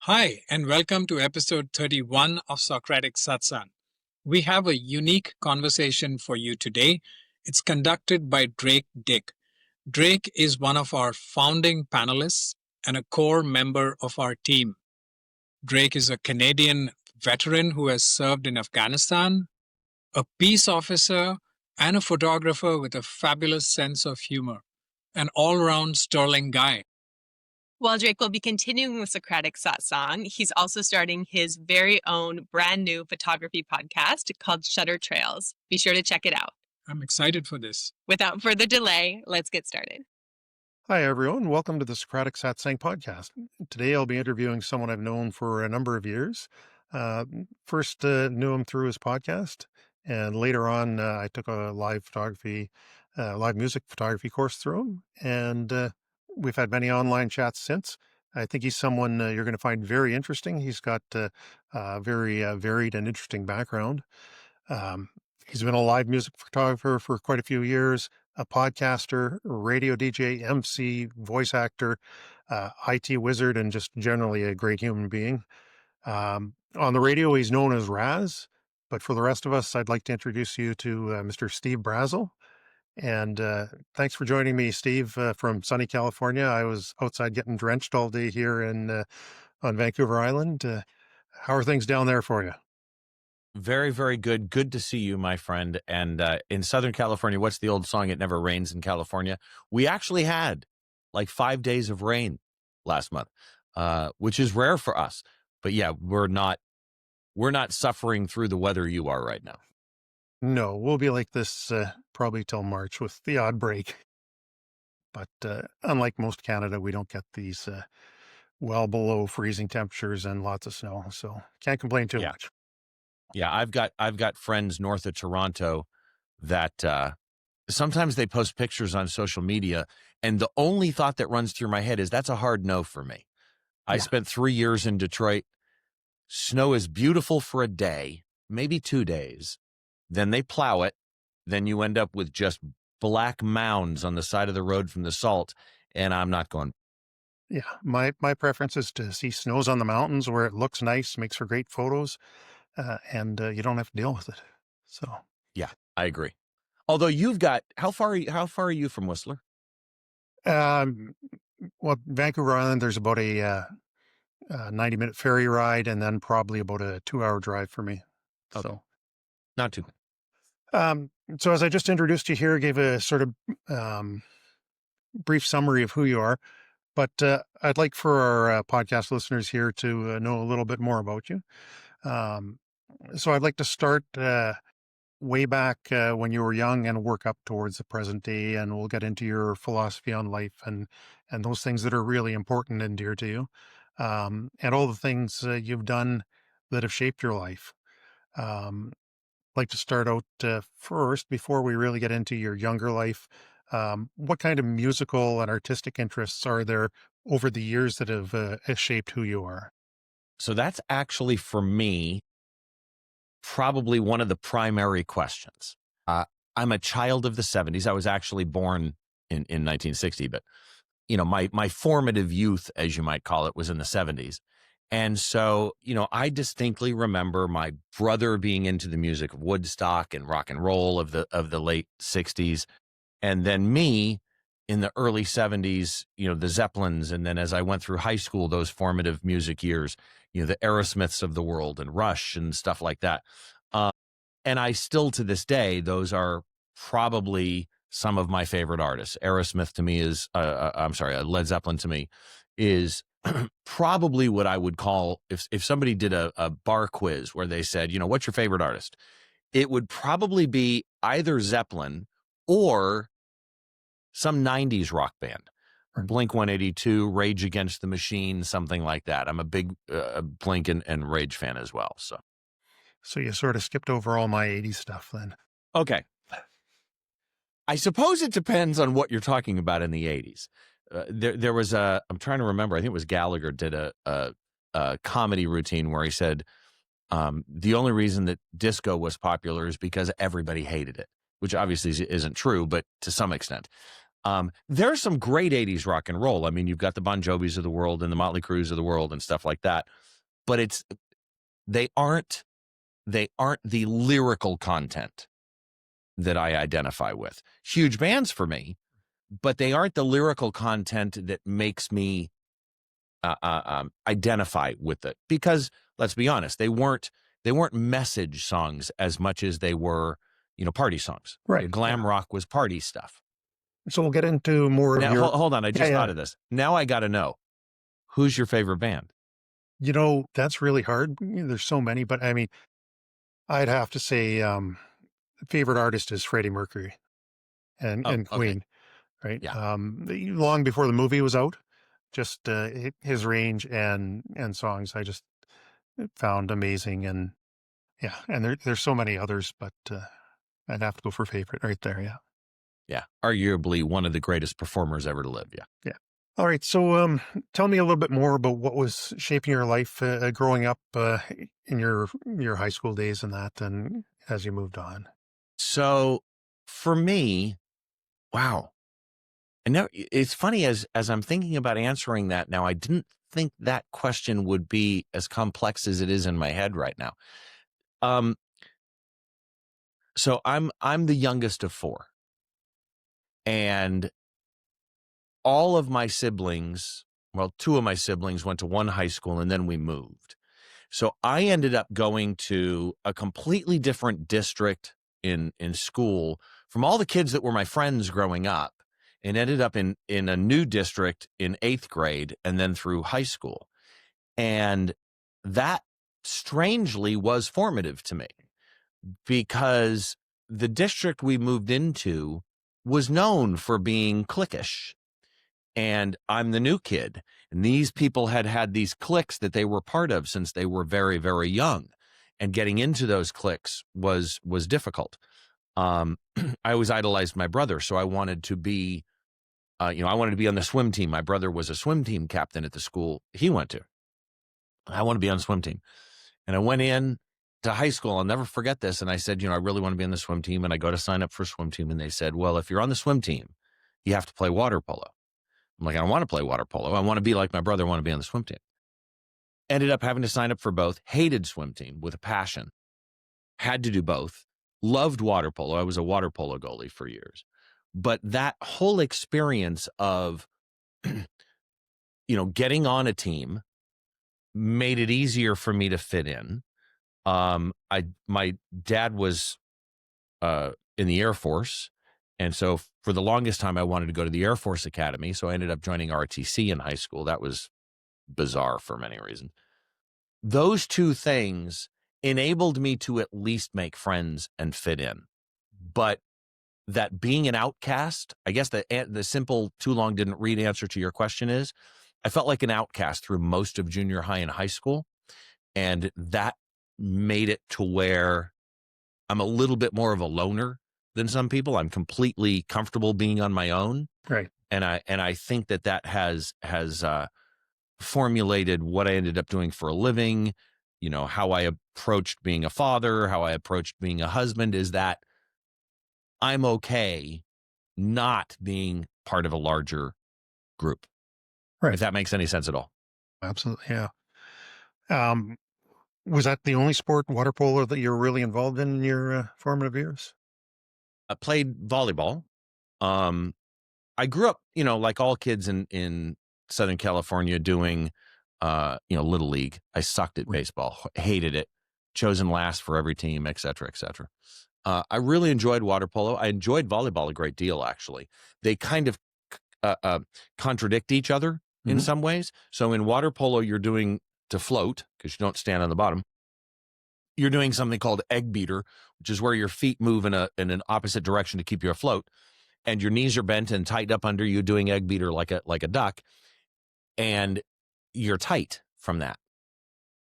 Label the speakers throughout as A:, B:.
A: Hi, and welcome to episode 31 of Socratic Satsang. We have a unique conversation for you today. It's conducted by Drake Dick. Drake is one of our founding panelists and a core member of our team. Drake is a Canadian veteran who has served in Afghanistan, a peace officer, and a photographer with a fabulous sense of humor. An all round sterling guy.
B: While Drake will be continuing with Socratic Satsang, he's also starting his very own brand new photography podcast called Shutter Trails. Be sure to check it out.
A: I'm excited for this.
B: Without further delay, let's get started.
C: Hi, everyone. Welcome to the Socratic Satsang podcast. Today, I'll be interviewing someone I've known for a number of years. First, knew him through his podcast, and later on, I took a live music photography course through him, and we've had many online chats since. I think he's someone you're going to find very interesting. He's got a very varied and interesting background. He's been a live music photographer for quite a few years, a podcaster, radio DJ, MC, voice actor, IT wizard, and just generally a great human being. On the radio, he's known as Raz, but for the rest of us, I'd like to introduce you to Mr. Steve Brazill. And thanks for joining me, Steve, from sunny California. I was outside getting drenched all day here on Vancouver Island. How are things down there for you?
D: Very, very good. Good to see you, my friend. And in Southern California, what's the old song? It never rains in California. We actually had like 5 days of rain last month, which is rare for us. But yeah, we're not suffering through the weather you are right now.
C: No, we'll be like this probably till March with the odd break. But unlike most Canada, we don't get these well below freezing temperatures and lots of snow. So can't complain too much.
D: Yeah, I've got friends north of Toronto that sometimes they post pictures on social media, and the only thought that runs through my head is that's a hard no for me. I spent 3 years in Detroit. Snow is beautiful for a day, maybe 2 days. Then they plow it. Then you end up with just black mounds on the side of the road from the salt, and I'm not going.
C: Yeah, my preference is to see snows on the mountains where it looks nice, makes for great photos. And you don't have to deal with it. So
D: yeah, I agree. Although you've got how far are you from Whistler?
C: Well, Vancouver Island, there's about a 90-minute ferry ride, and then probably about a 2-hour drive for me.
D: Okay.
C: So
D: not too bad.
C: So as I just introduced you here, gave a sort of brief summary of who you are, but I'd like for our podcast listeners here to know a little bit more about you. So I'd like to start way back when you were young and work up towards the present day, and we'll get into your philosophy on life and those things that are really important and dear to you, and all the things you've done that have shaped your life. I'd like to start out first, before we really get into your younger life. What kind of musical and artistic interests are there over the years that have shaped who you are?
D: So that's actually, for me, probably one of the primary questions. I'm a child of the 70s. I was actually born in 1960, but my formative youth, as you might call it, was in the 70s. And so, I distinctly remember my brother being into the music of Woodstock and rock and roll of the late 60s. And then me in the early 70s, the Zeppelins. And then as I went through high school, those formative music years, the Aerosmiths of the world and Rush and stuff like that. And I still, to this day, those are probably some of my favorite artists. Aerosmith to me is, Led Zeppelin to me is probably what I would call, if somebody did a bar quiz where they said, what's your favorite artist? It would probably be either Zeppelin or some 90s rock band. Blink-182, Rage Against the Machine, something like that. I'm a big Blink and Rage fan as well.
C: So you sort of skipped over all my 80s stuff then.
D: Okay. I suppose it depends on what you're talking about in the 80s. There was I'm trying to remember, I think it was Gallagher did a comedy routine where he said, the only reason that disco was popular is because everybody hated it, which obviously isn't true, but to some extent. There's some great 80s rock and roll. I mean, you've got the Bon Jovis of the world and the Motley Crues of the world and stuff like that. But they aren't the lyrical content that I identify with. Huge bands for me, but they aren't the lyrical content that makes me identify with it. Because let's be honest, they weren't message songs as much as they were, party songs.
C: Right.
D: Glam rock was party stuff.
C: So we'll get into more
D: Now,
C: of your.
D: hold on, I just thought of this. Now I got to know, who's your favorite band?
C: That's really hard. There's so many, but I mean, I'd have to say favorite artist is Freddie Mercury and Queen,
D: okay.
C: right?
D: Yeah.
C: Long before the movie was out, just his range and songs I just found amazing. And yeah, and there's so many others, but I'd have to go for favorite right there. Yeah.
D: Yeah. Arguably one of the greatest performers ever to live. Yeah.
C: Yeah. All right. So tell me a little bit more about what was shaping your life growing up in your high school days and that, and as you moved on.
D: So for me, wow. And now it's funny as I'm thinking about answering that now, I didn't think that question would be as complex as it is in my head right now. So I'm the youngest of four. And all of my siblings, well, two of my siblings went to one high school and then we moved. So I ended up going to a completely different district in school from all the kids that were my friends growing up, and ended up in a new district in 8th grade and then through high school. And that strangely was formative to me, because the district we moved into was known for being cliquish. And I'm the new kid. And these people had these cliques that they were part of since they were very, very young. And getting into those cliques was difficult. I always idolized my brother. So I wanted to be, I wanted to be on the swim team. My brother was a swim team captain at the school he went to. I want to be on the swim team. And I went in to high school. I'll never forget this. And I said, I really want to be on the swim team. And I go to sign up for swim team. And they said, well, if you're on the swim team, you have to play water polo. I'm like, I don't want to play water polo. I want to be like my brother. I want to be on the swim team. Ended up having to sign up for both. Hated swim team with a passion. Had to do both. Loved water polo. I was a water polo goalie for years. But that whole experience of, getting on a team made it easier for me to fit in. My dad was in the Air Force. And so for the longest time, I wanted to go to the Air Force Academy. So I ended up joining ROTC in high school. That was bizarre for many reasons. Those two things enabled me to at least make friends and fit in. But that being an outcast, I guess the simple too long didn't read answer to your question is, I felt like an outcast through most of junior high and high school. And that made it to where I'm a little bit more of a loner than some people. I'm completely comfortable being on my own.
C: Right.
D: And I think that has formulated what I ended up doing for a living, how I approached being a father, how I approached being a husband, is that I'm okay not being part of a larger group.
C: Right.
D: If that makes any sense at all.
C: Absolutely. Yeah. Was that the only sport, water polo, that you were really involved in your formative years?
D: I played volleyball. I grew up, like all kids in Southern California doing, Little League. I sucked at baseball, hated it, chosen last for every team, et cetera, et cetera. I really enjoyed water polo. I enjoyed volleyball a great deal, actually. They kind of contradict each other in some ways. So in water polo, you're doing to float, because you don't stand on the bottom. You're doing something called egg beater, which is where your feet move in an opposite direction to keep you afloat, and your knees are bent and tightened up under you, doing egg beater like a duck, and you're tight from that.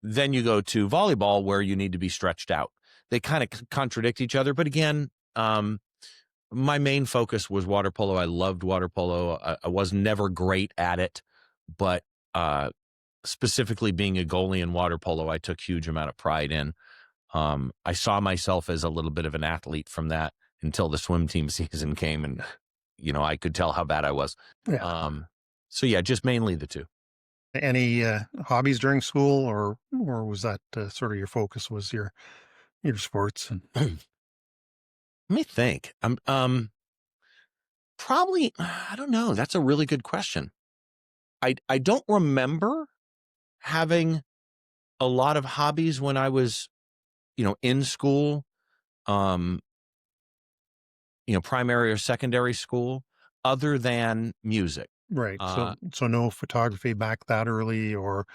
D: Then you go to volleyball, where you need to be stretched out. They kind of contradict each other, but again, my main focus was water polo. I loved water polo. I was never great at it, but specifically being a goalie in water polo, I took huge amount of pride in. I saw myself as a little bit of an athlete from that until the swim team season came, and I could tell how bad I was.
C: Yeah.
D: So yeah, just mainly the two.
C: Any hobbies during school, or was that sort of your focus was your sports? And
D: Let me think. Probably, I don't know. That's a really good question. I don't remember having a lot of hobbies when I was, in school, primary or secondary school, other than music.
C: right. So no photography back that early, or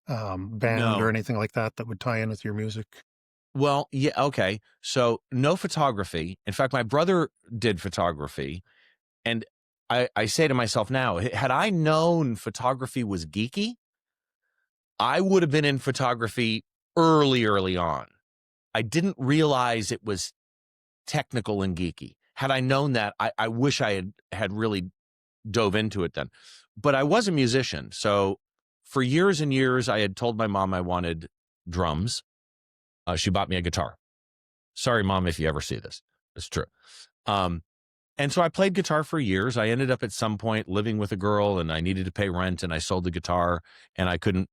C: band or
D: No.
C: anything like that would tie in with your music.
D: Well, yeah, okay. So no photography. In fact, my brother did photography, and I say to myself now, had I known photography was geeky, I would have been in photography early on. I didn't realize it was technical and geeky. Had I known that, I wish I had really dove into it then. But I was a musician. So for years and years, I had told my mom I wanted drums. She bought me a guitar. Sorry, Mom, if you ever see this. It's true. And so I played guitar for years. I ended up at some point living with a girl, and I needed to pay rent, and I sold the guitar, and I couldn't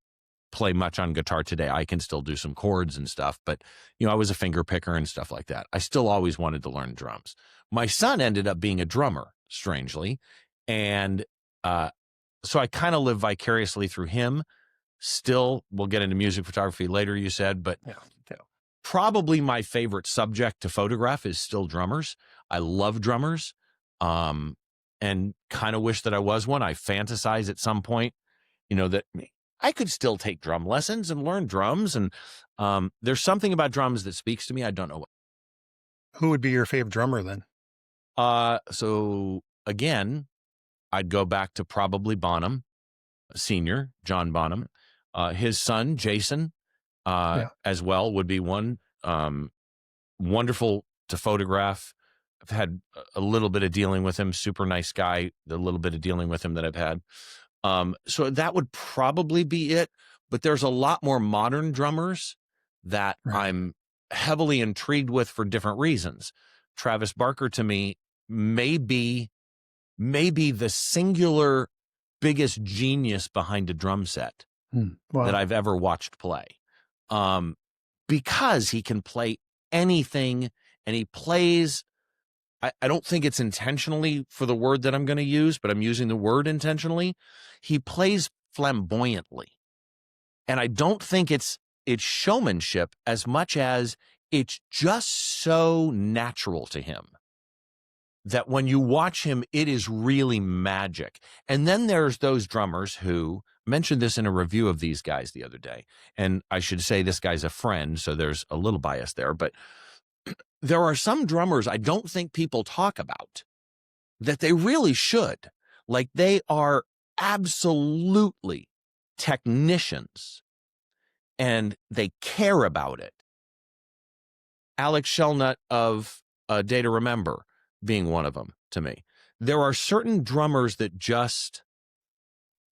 D: play much on guitar today. I can still do some chords and stuff, but I was a finger picker and stuff like that. I still always wanted to learn drums. My son ended up being a drummer, strangely. And so I kind of live vicariously through him. Still, we'll get into music photography later, you said, but
C: Yeah.
D: probably my favorite subject to photograph is still drummers. I love drummers, and kind of wish that I was one. I fantasize at some point, that I could still take drum lessons and learn drums. And there's something about drums that speaks to me. I don't know what.
C: Who would be your favorite drummer then?
D: So again, I'd go back to probably Bonham Senior, John Bonham. His son, Jason, as well, would be one. Wonderful to photograph. I've had a little bit of dealing with him. Super nice guy. The little bit of dealing with him that I've had. So that would probably be it. But there's a lot more modern drummers that I'm heavily intrigued with for different reasons. Travis Barker, to me, may be the singular biggest genius behind a drum set that I've ever watched play. Because he can play anything, and he plays, I don't think it's intentionally for the word that I'm going to use, but I'm using the word intentionally. He plays flamboyantly. And I don't think it's showmanship as much as it's just so natural to him that when you watch him, it is really magic. And then there's those drummers who mentioned this in a review of these guys the other day. And I should say this guy's a friend, so there's a little bias there. But there are some drummers I don't think people talk about that they really should. Like, they are absolutely technicians, and they care about it. Alex Shellnut of Day to Remember being one of them to me. There are certain drummers that just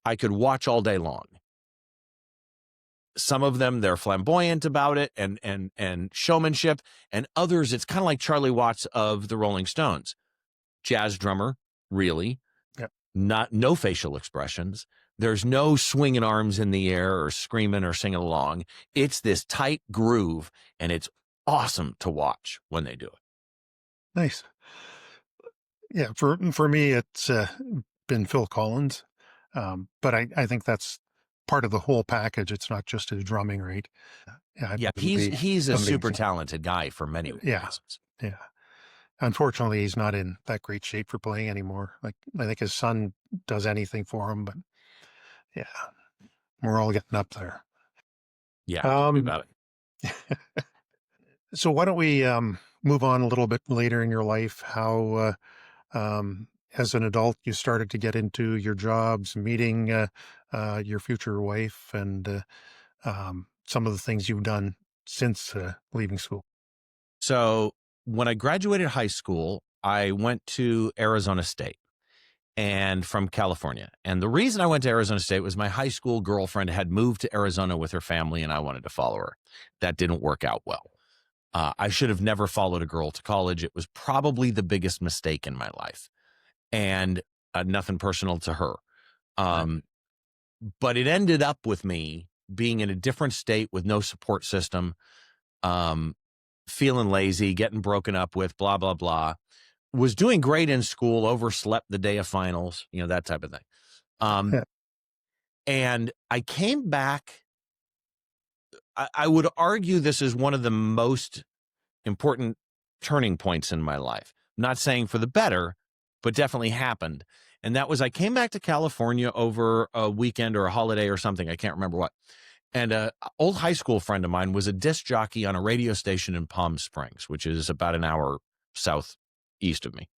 D: I could watch all day long. Some of them, they're flamboyant about it and showmanship, and others, it's kind of like Charlie Watts of the Rolling Stones. Jazz drummer, really.
C: Yep.
D: No facial expressions. There's no swinging arms in the air or screaming or singing along. It's this tight groove, and it's awesome to watch when they do it.
C: Nice. Yeah, for me, it's been Phil Collins, but I think that's part of the whole package. It's not just his drumming, right?
D: Yeah, he's a super talented guy for many reasons.
C: Yeah. Unfortunately, he's not in that great shape for playing anymore. Like, I think his son does anything for him, but yeah, we're all getting up there.
D: Yeah, about it.
C: So why don't we move on a little bit later in your life? How, as an adult, you started to get into your jobs, meeting your future wife, and some of the things you've done since leaving school.
D: So when I graduated high school, I went to Arizona State and from California. And the reason I went to Arizona State was my high school girlfriend had moved to Arizona with her family, and I wanted to follow her. That didn't work out well. I should have never followed a girl to college. It was probably the biggest mistake in my life. and nothing personal to her. But it ended up with me being in a different state with no support system, feeling lazy, getting broken up with, blah, blah, blah. Was doing great in school, overslept the day of finals, that type of thing.
C: Yeah.
D: And I came back. I would argue this is one of the most important turning points in my life. I'm not saying for the better, but definitely happened. And that was, I came back to California over a weekend or a holiday or something. I can't remember what. And an old high school friend of mine was a disc jockey on a radio station in Palm Springs, which is about an hour southeast of me,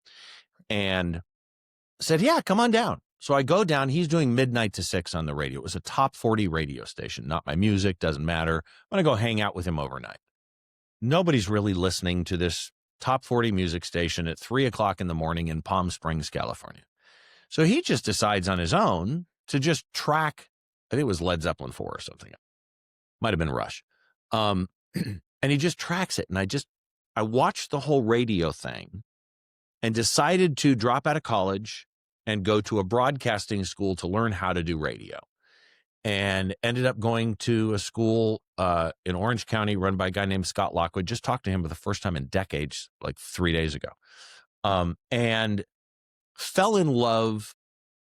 D: and said, yeah, come on down. So I go down. He's doing midnight to 6 on the radio. It was a top 40 radio station, not my music, doesn't matter. I'm going to go hang out with him overnight. Nobody's really listening to this top 40 music station at 3:00 in the morning in Palm Springs, California. So he just decides on his own to just track, I think it was Led Zeppelin 4 or something. Might have been Rush. And he just tracks it. And I watched the whole radio thing and decided to drop out of college and go to a broadcasting school to learn how to do radio. And ended up going to a school in Orange County run by a guy named Scott Lockwood. Just talked to him for the first time in decades, like 3 days ago. And fell in love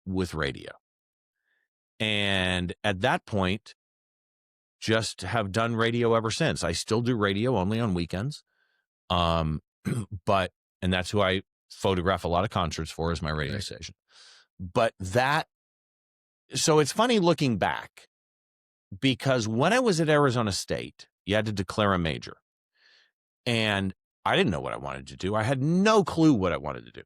D: with radio. And at that point, just have done radio ever since. I still do radio only on weekends. And that's who I photograph a lot of concerts for, is my radio station. But so it's funny looking back, because when I was at Arizona State, you had to declare a major. And I didn't know what I wanted to do. I had no clue what I wanted to do.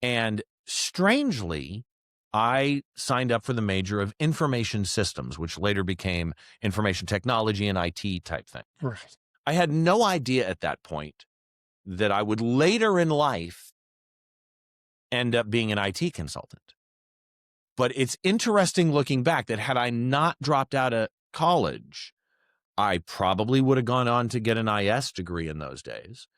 D: And strangely, I signed up for the major of information systems, which later became information technology and IT type thing.
C: Right.
D: I had no idea at that point that I would later in life end up being an IT consultant. But it's interesting looking back that had I not dropped out of college, I probably would have gone on to get an IS degree in those days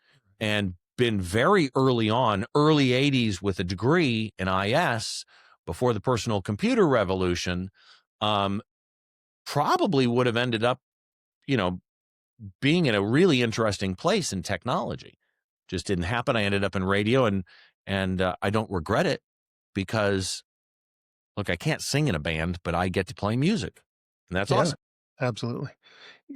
D: and been very early on, early 80s with a degree in IS before the personal computer revolution, probably would have ended up, being in a really interesting place in technology. Just didn't happen. I ended up in radio, and I don't regret it, because look, I can't sing in a band, but I get to play music, and that's awesome.
C: Absolutely.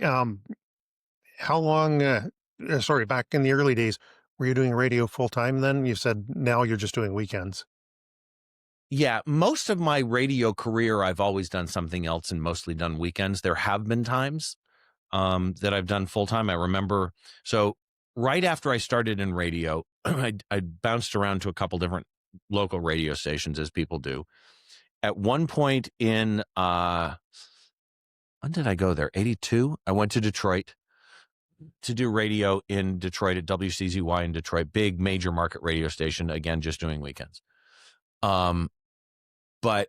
C: How long, back in the early days, were you doing radio full time then? You said now you're just doing weekends.
D: Yeah, most of my radio career, I've always done something else and mostly done weekends. There have been times that I've done full time. I remember, so right after I started in radio, I bounced around to a couple different local radio stations, as people do. At one point in, when did I go there? 82? I went to Detroit to do radio in Detroit at WCZY in Detroit, big major market radio station, again, just doing weekends. But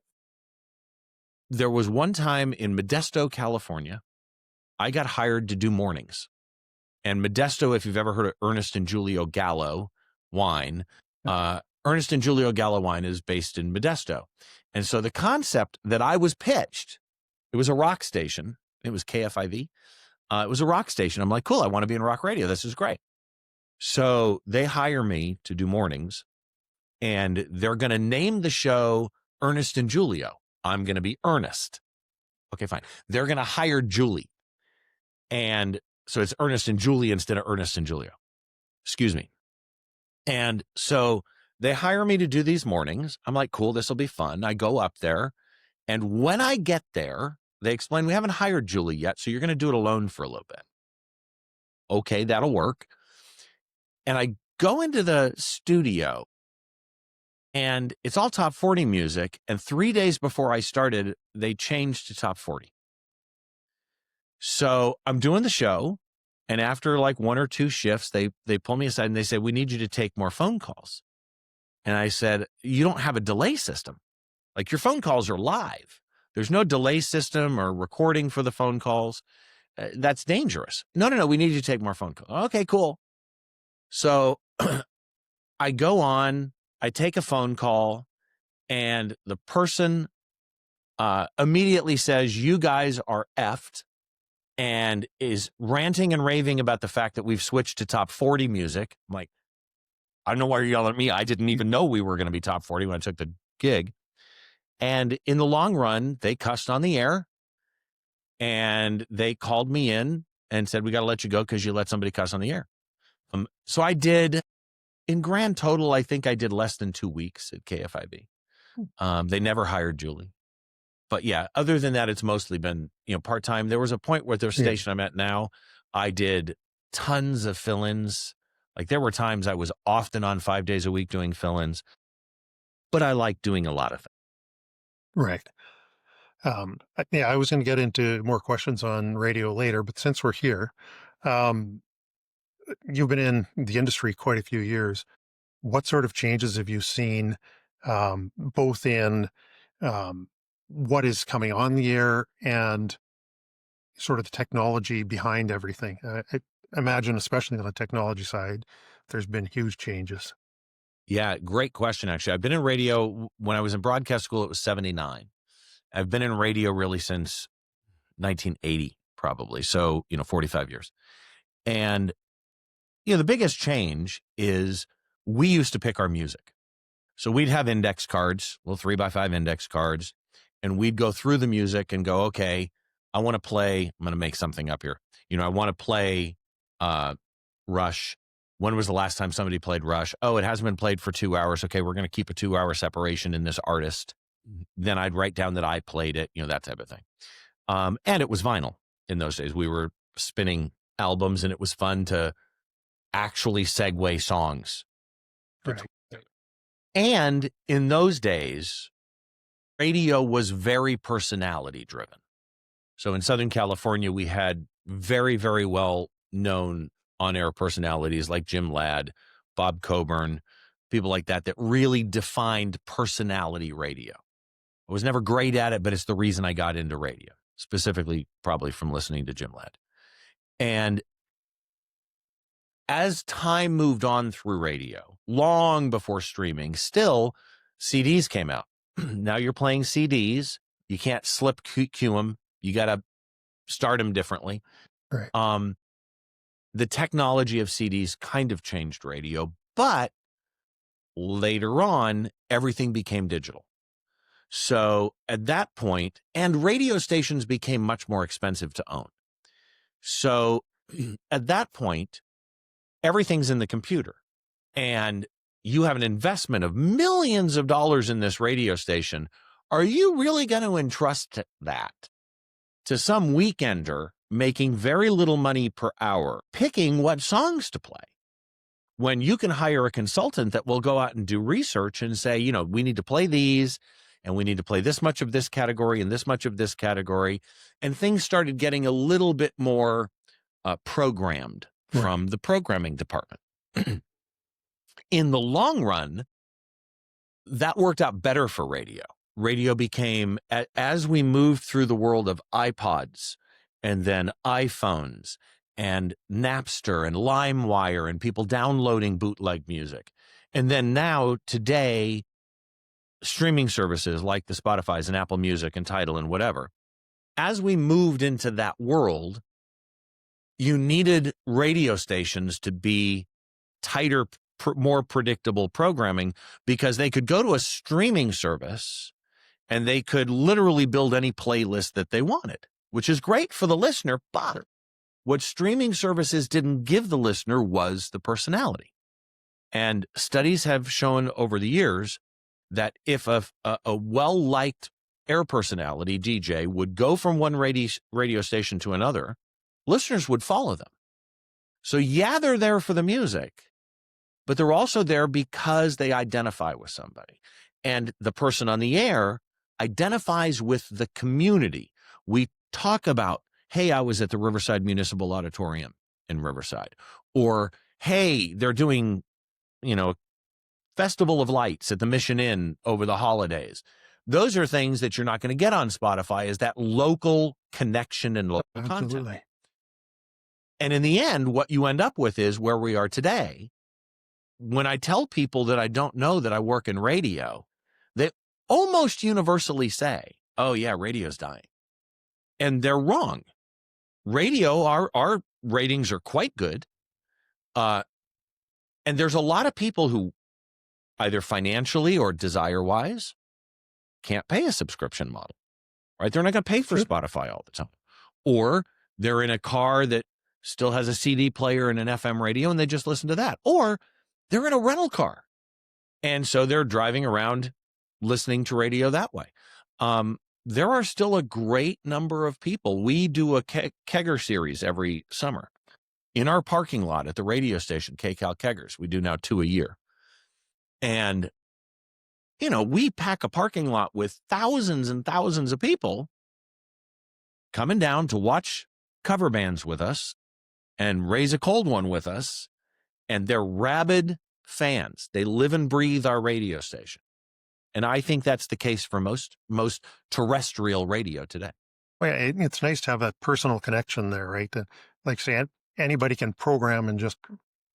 D: there was one time in Modesto, California, I got hired to do mornings. And Modesto, if you've ever heard of Ernest and Julio Gallo wine, Ernest and Julio Gallo wine is based in Modesto. And so the concept that I was pitched, it was a rock station. It was KFIV. It was a rock station. I'm like, cool, I want to be in rock radio. This is great. So they hire me to do mornings, and they're going to name the show Ernest and Julio. I'm going to be Ernest. Okay, fine. They're going to hire Julie. And so it's Ernest and Julie instead of Ernest and Julio. Excuse me. And so they hire me to do these mornings. I'm like, cool, this will be fun. I go up there. And when I get there, they explain, we haven't hired Julie yet, so you're going to do it alone for a little bit. Okay, that'll work. And I go into the studio, and it's all top 40 music. And 3 days before I started, they changed to top 40. So I'm doing the show, and after like one or two shifts, they pull me aside and they say, we need you to take more phone calls. And I said, you don't have a delay system. Like, your phone calls are live. There's no delay system or recording for the phone calls. That's dangerous. No, we need you to take more phone calls. Okay, cool. So I go on I take a phone call, and the person immediately says, "You guys are effed," and is ranting and raving about the fact that we've switched to top 40 music. I'm like, I don't know why you're yelling at me. I didn't even know we were going to be top 40 when I took the gig. And in the long run, they cussed on the air, and they called me in and said, "We got to let you go because you let somebody cuss on the air." So I did, in grand total, I think I did less than 2 weeks at KFIV. They never hired Julie. But yeah, other than that, it's mostly been, part-time. There was a point where the station I'm at now, I did tons of fill-ins. Like, there were times I was often on 5 days a week doing fill-ins, but I like doing a lot of things.
C: Right. I was going to get into more questions on radio later, but since we're here, you've been in the industry quite a few years. What sort of changes have you seen, both in what is coming on the air and sort of the technology behind everything? I imagine, especially on the technology side, there's been huge changes.
D: Yeah, great question, actually. I've been in radio. When I was in broadcast school, it was 79. I've been in radio really since 1980, probably. So, 45 years. And, the biggest change is we used to pick our music. So we'd have index cards, little 3x5 index cards, and we'd go through the music and go, okay, I want to play, I'm going to make something up here. I want to play Rush. When was the last time somebody played Rush? Oh, it hasn't been played for 2 hours. Okay, we're going to keep a 2-hour separation in this artist. Then I'd write down that I played it, that type of thing. And it was vinyl in those days. We were spinning albums, and it was fun to actually segue songs.
C: Right.
D: And in those days, radio was very personality driven. So in Southern California, we had very, very well known on-air personalities like Jim Ladd, Bob Coburn, people like that really defined personality radio. I was never great at it, but it's the reason I got into radio, specifically probably from listening to Jim Ladd. And as time moved on through radio, long before streaming, still CDs came out. Now you're playing CDs. You can't slip cue them. You got to start them differently.
C: Right.
D: The technology of CDs kind of changed radio, but later on, everything became digital. So at that point, and radio stations became much more expensive to own. So at that point, everything's in the computer, and you have an investment of millions of dollars in this radio station. Are you really going to entrust that to some weekender making very little money per hour, picking what songs to play, when you can hire a consultant that will go out and do research and say, we need to play these, and we need to play this much of this category and this much of this category. And things started getting a little bit more programmed from the programming department. In the long run, that worked out better for radio. Radio became, as we moved through the world of iPods and then iPhones and Napster and LimeWire and people downloading bootleg music. And then now, today, streaming services like the Spotify's and Apple Music and Tidal and whatever. As we moved into that world, you needed radio stations to be tighter, more predictable programming, because they could go to a streaming service and they could literally build any playlist that they wanted, which is great for the listener. But what streaming services didn't give the listener was the personality. And studies have shown over the years that if a well-liked air personality, DJ, would go from one radio station to another, listeners would follow them. So yeah, they're there for the music, but they're also there because they identify with somebody. And the person on the air identifies with the community. We talk about, hey, I was at the Riverside Municipal Auditorium in Riverside. Or, hey, they're doing, Festival of Lights at the Mission Inn over the holidays. Those are things that you're not going to get on Spotify, is that local connection and local content. And in the end, what you end up with is where we are today. when I tell people that I don't know that I work in radio, they almost universally say, oh yeah, radio's dying. And they're wrong. Radio, our ratings are quite good. And there's a lot of people who either financially or desire-wise can't pay a subscription model, right? They're not going to pay for Spotify all the time. Or they're in a car that still has a CD player and an FM radio, and they just listen to that. Or they're in a rental car, and so they're driving around listening to radio that way. There are still a great number of people. We do a kegger series every summer in our parking lot at the radio station, KCAL Keggers. We do now 2 a year. And, we pack a parking lot with thousands and thousands of people coming down to watch cover bands with us and raise a cold one with us. And they're rabid fans. They live and breathe our radio station. And I think that's the case for most terrestrial radio today.
C: Well, yeah, it's nice to have that personal connection there, right? Like say, anybody can program and just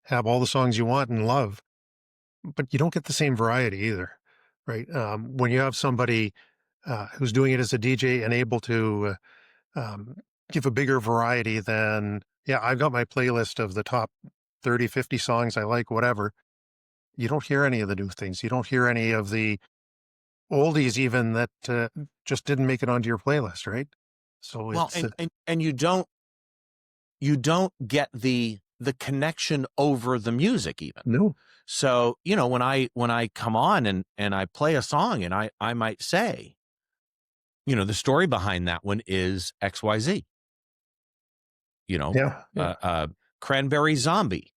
C: have all the songs you want and love, but you don't get the same variety either, right? When you have somebody who's doing it as a DJ and able to give a bigger variety than, I've got my playlist of the top 30, 50 songs I like, whatever. You don't hear any of the new things. You don't hear any of the oldies even that just didn't make it onto your playlist, right? So
D: and you don't get the connection over the music even.
C: No.
D: So, when I come on and I play a song and I might say, the story behind that one is XYZ. Cranberry Zombie.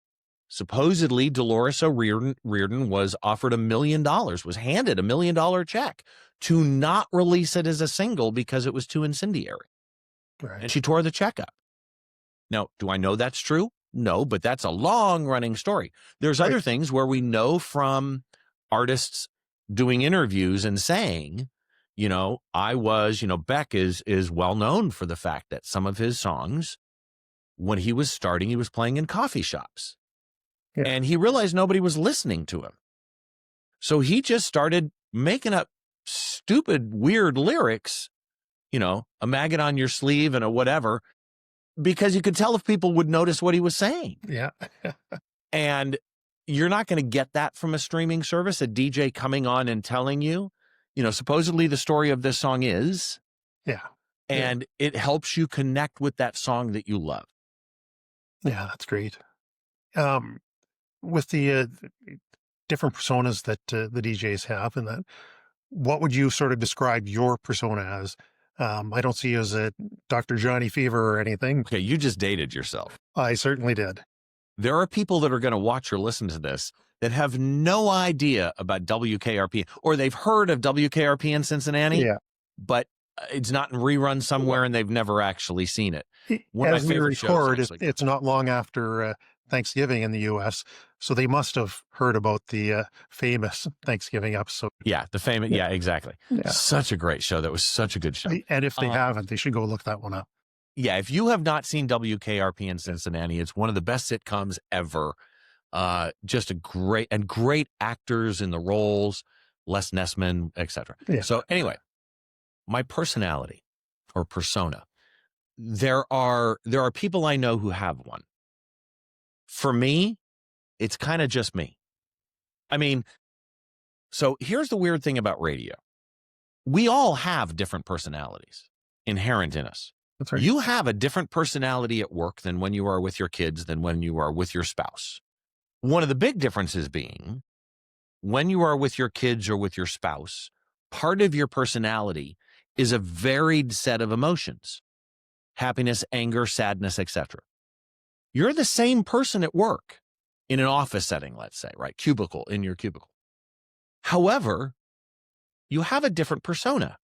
D: Supposedly, Dolores O'Riordan was offered $1 million, was handed $1 million check to not release it as a single because it was too incendiary.
C: Right.
D: And she tore the check up. Now, do I know that's true? No, but that's a long-running story. There's other things where we know from artists doing interviews and saying, Beck is well known for the fact that some of his songs, when he was starting, he was playing in coffee shops. Yeah. And he realized nobody was listening to him. So he just started making up stupid, weird lyrics, a maggot on your sleeve and a whatever, because you could tell if people would notice what he was saying.
C: Yeah.
D: And you're not going to get that from a streaming service, a DJ coming on and telling you, supposedly the story of this song is.
C: Yeah.
D: And it helps you connect with that song that you love.
C: Yeah, that's great. With the different personas that the DJs have, and that, what would you sort of describe your persona as? I don't see you as a Dr. Johnny Fever or anything.
D: Okay, you just dated yourself.
C: I certainly did.
D: There are people that are going to watch or listen to this that have no idea about WKRP, or they've heard of WKRP in Cincinnati, but it's not in rerun somewhere and they've never actually seen it.
C: As we record, it's not long after Thanksgiving in the U.S., so they must have heard about the famous Thanksgiving episode.
D: Yeah, the famous, exactly. Yeah. Such a great show. That was such a good show.
C: And if they haven't, they should go look that one up.
D: Yeah, if you have not seen WKRP in Cincinnati, it's one of the best sitcoms ever. Just a great actors in the roles, Les Nessman, etc. Yeah. So anyway, my personality or persona, there are people I know who have one. For me, it's kind of just me. I mean, so here's the weird thing about radio. We all have different personalities inherent in us.
C: That's right.
D: You have a different personality at work than when you are with your kids, than when you are with your spouse. One of the big differences being when you are with your kids or with your spouse, part of your personality is a varied set of emotions, happiness, anger, sadness, etc. You're the same person at work in an office setting, let's say, right? In your cubicle. However, you have a different persona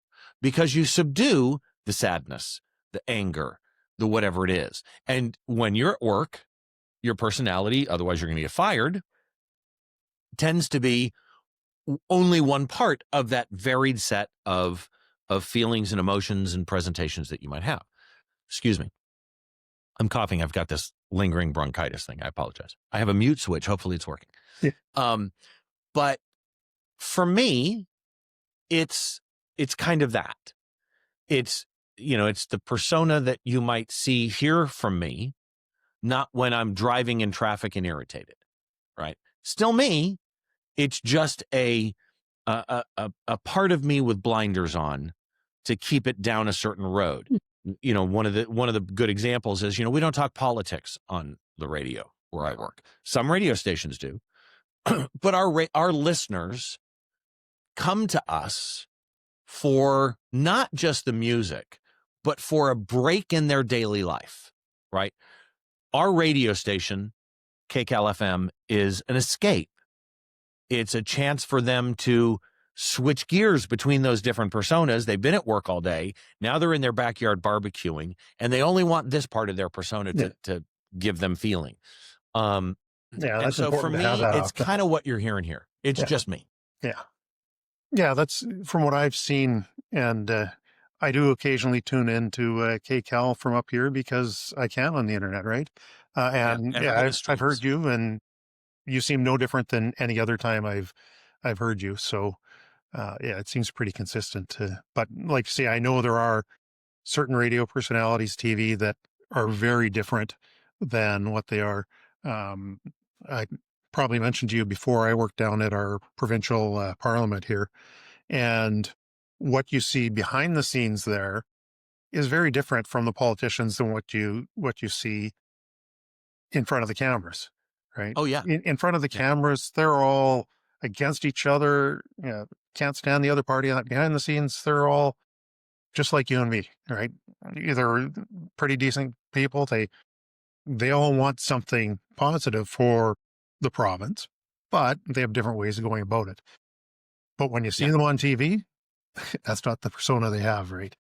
D: because you subdue the sadness, the anger, the whatever it is. And when you're at work, your personality, otherwise you're going to get fired, tends to be only one part of that varied set of feelings and emotions and presentations that you might have. Excuse me. I'm coughing. I've got this lingering bronchitis thing. I apologize. I have a mute switch. Hopefully it's working.
C: Yeah.
D: But for me, it's kind of that. It's, it's the persona that you might hear from me, not when I'm driving in traffic and irritated, right? Still me. It's just a part of me with blinders on to keep it down a certain road. One of the good examples is, we don't talk politics on the radio where I work. Some radio stations do, but our listeners come to us for not just the music, but for a break in their daily life, right? Our radio station, KCAL-FM, is an escape. It's a chance for them to switch gears between those different personas. They've been at work all day. Now they're in their backyard barbecuing, and they only want this part of their persona to give them feeling.
C: Yeah,
D: and so for me, it's kind of what you're hearing here. It's just me.
C: Yeah. Yeah, that's from what I've seen. And I do occasionally tune into KCAL from up here because I can on the internet, right? I've heard you, and you seem no different than any other time I've heard you. So, it seems pretty consistent. But like you say, I know there are certain radio personalities, TV, that are very different than what they are. I probably mentioned to you before, I worked down at our provincial parliament here, and what you see behind the scenes there is very different from the politicians than what you see in front of the cameras, right?
D: Oh, yeah.
C: In front of the cameras, they're all against each other, can't stand the other party. Behind the scenes, they're all just like you and me, right? Either pretty decent people. They all want something positive for the province, but they have different ways of going about it. But when you see them on TV, that's not the persona they have, right?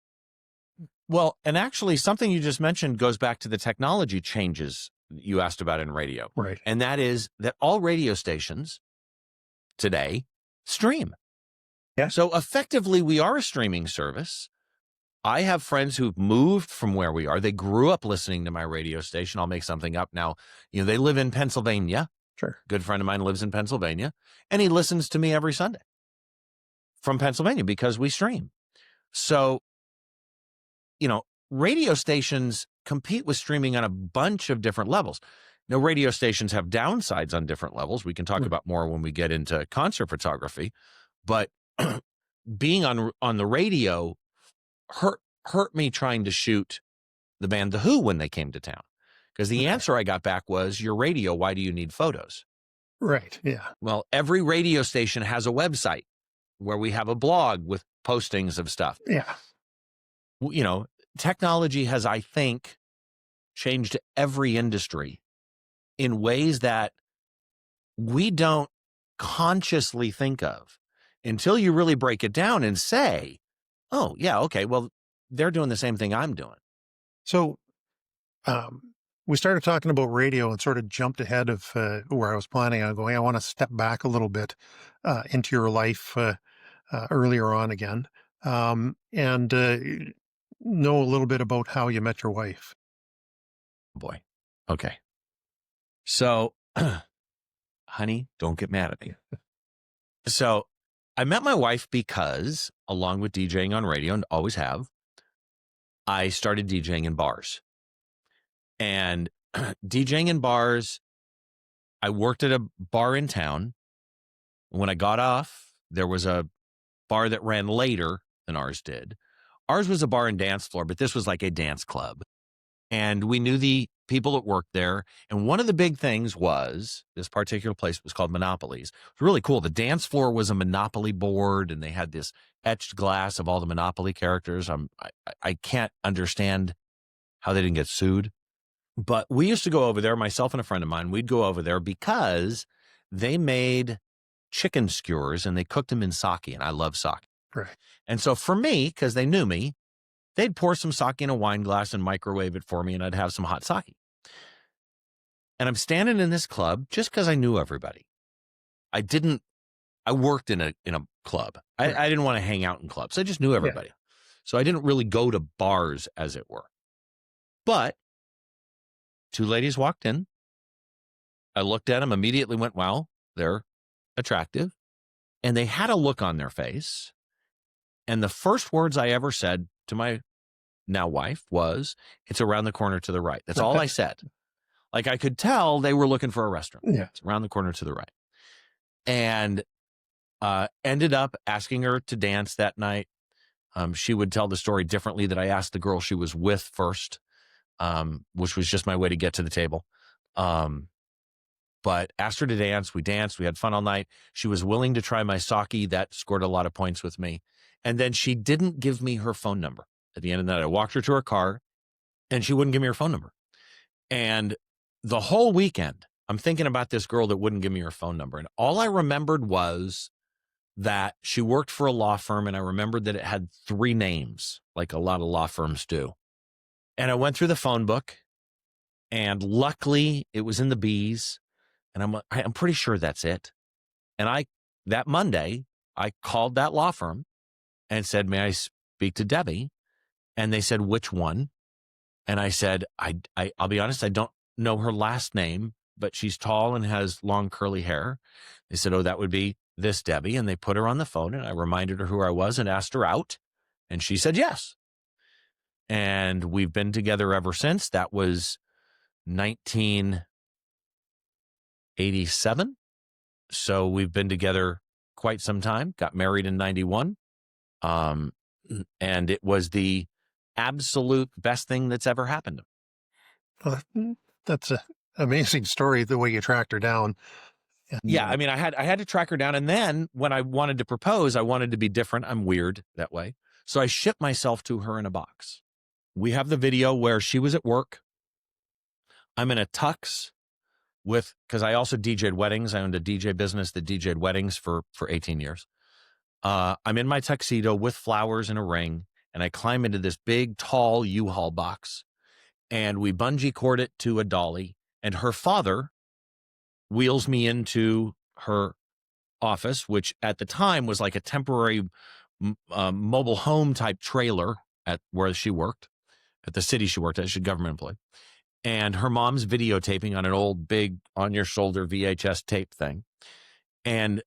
D: Well, and actually something you just mentioned goes back to the technology changes you asked about in radio.
C: Right.
D: And that is that all radio stations today stream.
C: Yeah.
D: So effectively, we are a streaming service. I have friends who've moved from where we are. They grew up listening to my radio station. I'll make something up now. They live in Pennsylvania.
C: Sure.
D: Good friend of mine lives in Pennsylvania, and he listens to me every Sunday from Pennsylvania because we stream. So, radio stations compete with streaming on a bunch of different levels. Now, radio stations have downsides on different levels. We can talk about more when we get into concert photography, but being on the radio hurt me trying to shoot the band The Who when they came to town, because the answer I got back was, your radio, why do you need photos?
C: Right. Yeah.
D: Well, every radio station has a website where we have a blog with postings of stuff.
C: Yeah.
D: Technology has, I think, changed every industry in ways that we don't consciously think of until you really break it down and say, oh, yeah, okay, well, they're doing the same thing I'm doing.
C: So we started talking about radio and sort of jumped ahead of where I was planning on going. I want to step back a little bit into your life earlier on again, and know a little bit about how you met your wife.
D: Boy. Okay. So, honey, don't get mad at me. So I met my wife because, along with DJing on radio, and always have, I started DJing in bars. And DJing in bars, I worked at a bar in town. When I got off, there was a bar that ran later than ours did. Ours was a bar and dance floor, but this was like a dance club. And we knew the people that worked there. And one of the big things was, this particular place was called Monopolies. It was really cool. The dance floor was a Monopoly board, and they had this etched glass of all the Monopoly characters. I can't understand how they didn't get sued. But we used to go over there, myself and a friend of mine, we'd go over there because they made chicken skewers and they cooked them in sake, and I love sake.
C: Right.
D: And so for me, because they knew me, they'd pour some sake in a wine glass and microwave it for me, and I'd have some hot sake. And I'm standing in this club just because I knew everybody. I worked in a club.
C: Right.
D: I didn't want to hang out in clubs. I just knew everybody. Yeah. So I didn't really go to bars, as it were. But two ladies walked in. I looked at them, immediately went, wow, they're attractive. And they had a look on their face. And the first words I ever said to my now wife was, "It's around the corner to the right." That's all I said. Like, I could tell they were looking for a restaurant.
C: Yeah.
D: It's around the corner to the right. And ended up asking her to dance that night. She would tell the story differently, that I asked the girl she was with first, which was just my way to get to the table. But asked her to dance. We danced. We had fun all night. She was willing to try my sake. That scored a lot of points with me. And then she didn't give me her phone number. At the end of the night, I walked her to her car, and she wouldn't give me her phone number. And the whole weekend, I'm thinking about this girl that wouldn't give me her phone number. And all I remembered was that she worked for a law firm, and I remembered that it had 3 names, like a lot of law firms do. And I went through the phone book, and luckily it was in the B's, and I'm pretty sure that's it. And that Monday, I called that law firm and said, "May I speak to Debbie?" And they said, "Which one?" And I said, I'll be honest, I don't know her last name, but she's tall and has long curly hair. They said, "Oh, that would be this Debbie." And they put her on the phone, and I reminded her who I was and asked her out. And she said yes. And we've been together ever since. That was 1987. So we've been together quite some time, got married in 91. And it was the absolute best thing that's ever happened.
C: Well, that's an amazing story, the way you tracked her down. And,
D: Yeah, I mean, I had to track her down. And then when I wanted to propose, I wanted to be different. I'm weird that way. So I shipped myself to her in a box. We have the video where she was at work. I'm in a tux because I also DJ'd weddings. I owned a DJ business that DJ'd weddings for 18 years. I'm in my tuxedo with flowers and a ring, and I climb into this big, tall U-Haul box, and we bungee cord it to a dolly, and her father wheels me into her office, which at the time was like a temporary mobile home type trailer at where she worked, at the city she worked at. She's a government employee. And her mom's videotaping on an old big on-your-shoulder VHS tape thing. And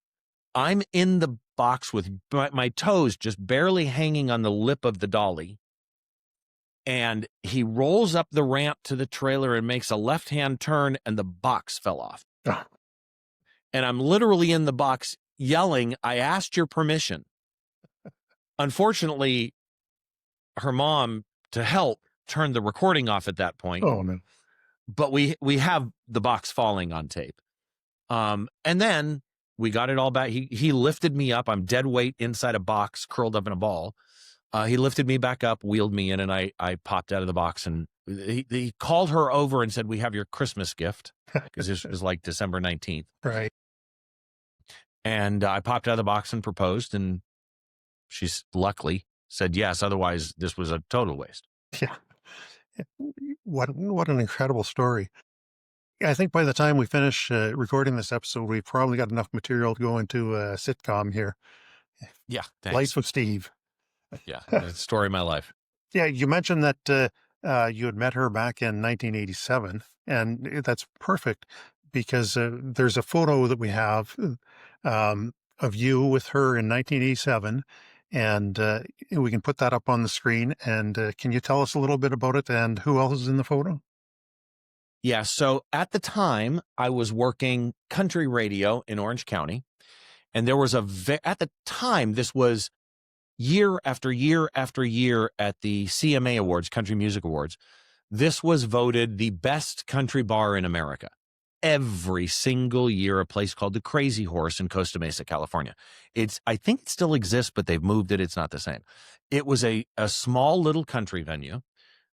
D: I'm in the box with my toes just barely hanging on the lip of the dolly. And he rolls up the ramp to the trailer and makes a left-hand turn, and the box fell off.
C: Oh.
D: And I'm literally in the box yelling, "I asked your permission." Unfortunately, her mom, to help, turned the recording off at that point.
C: Oh, no.
D: But we have the box falling on tape. And then we got it all back. He lifted me up. I'm dead weight inside a box, curled up in a ball. He lifted me back up, wheeled me in, and I popped out of the box. And he called her over and said, "We have your Christmas gift," because this was like December 19th.
C: Right.
D: And I popped out of the box and proposed, and she's luckily said yes. Otherwise, this was a total waste.
C: Yeah. What an incredible story. I think by the time we finish recording this episode, we've probably got enough material to go into a sitcom here.
D: Yeah, thanks.
C: Life with Steve.
D: Yeah, the story of my life.
C: Yeah, you mentioned that you had met her back in 1987, and that's perfect because there's a photo that we have of you with her in 1987, and we can put that up on the screen. And can you tell us a little bit about it and who else is in the photo?
D: Yeah, so at the time, I was working country radio in Orange County, and there was at the time, this was year after year after year at the CMA Awards, Country Music Awards. This was voted the best country bar in America. Every single year, a place called the Crazy Horse in Costa Mesa, California. I think it still exists, but they've moved it. It's not the same. It was a small little country venue.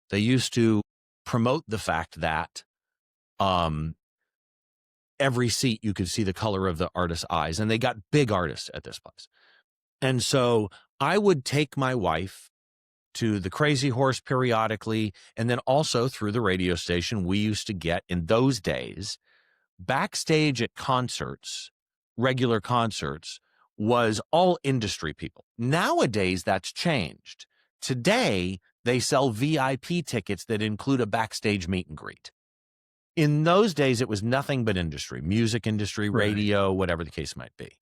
D: They used to promote the fact that every seat you could see the color of the artist's eyes, and they got big artists at this place. And so I would take my wife to the Crazy Horse periodically, and then also through the radio station. We used to get, in those days, backstage at concerts, regular concerts, was all industry people. Nowadays, that's changed. Today, they sell VIP tickets that include a backstage meet and greet. In those days, it was nothing but industry, music industry,
C: Right.
D: radio, whatever the case might be.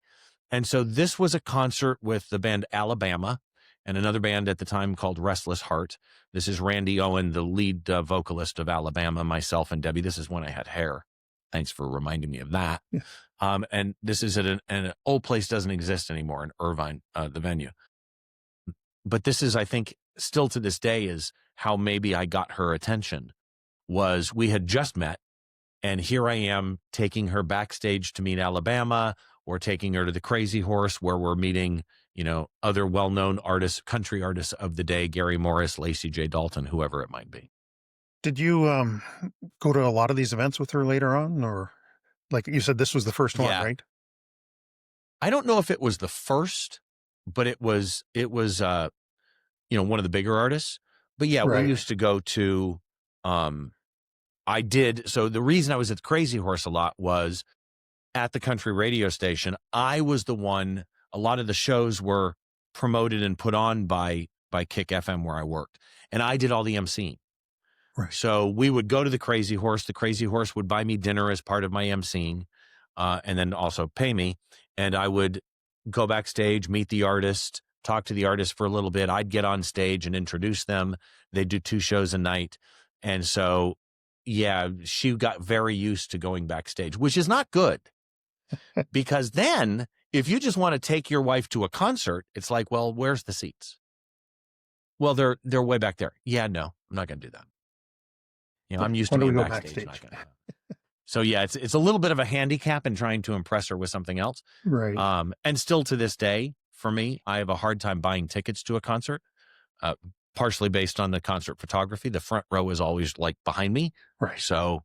D: And so this was a concert with the band Alabama and another band at the time called Restless Heart. This is Randy Owen, the lead vocalist of Alabama, myself and Debbie. This is when I had hair. Thanks for reminding me of that.
C: Yeah.
D: And this is at an old place, doesn't exist anymore in Irvine, the venue. But this is, I think, still to this day is how maybe I got her attention, was we had just met, and here I am taking her backstage to meet Alabama, or taking her to the Crazy Horse, where we're meeting, other well-known artists, country artists of the day, Gary Morris, Lacey J. Dalton, whoever it might be.
C: Did you go to a lot of these events with her later on, or like you said, this was the first one,
D: Yeah.
C: right?
D: I don't know if it was the first, but it was one of the bigger artists. But yeah,
C: Right.
D: we used to go to, I did. So the reason I was at the Crazy Horse a lot was at the country radio station. I was the one, a lot of the shows were promoted and put on by Kick FM where I worked. And I did all the emceeing.
C: Right.
D: So we would go to the Crazy Horse. The Crazy Horse would buy me dinner as part of my emceeing, and then also pay me. And I would go backstage, meet the artist, talk to the artist for a little bit. I'd get on stage and introduce them. They'd do 2 shows a night. And so, yeah, she got very used to going backstage, which is not good. Because then if you just want to take your wife to a concert, it's like, well, where's the seats? Well, they're way back there. Yeah, no, I'm not going to do that. I'm used to
C: When do we
D: being
C: go
D: backstage.
C: backstage?
D: Not gonna do that. So yeah, it's a little bit of a handicap in trying to impress her with something else.
C: Right.
D: And still to this day, for me, I have a hard time buying tickets to a concert, partially based on the concert photography. The front row is always like behind me.
C: Right.
D: So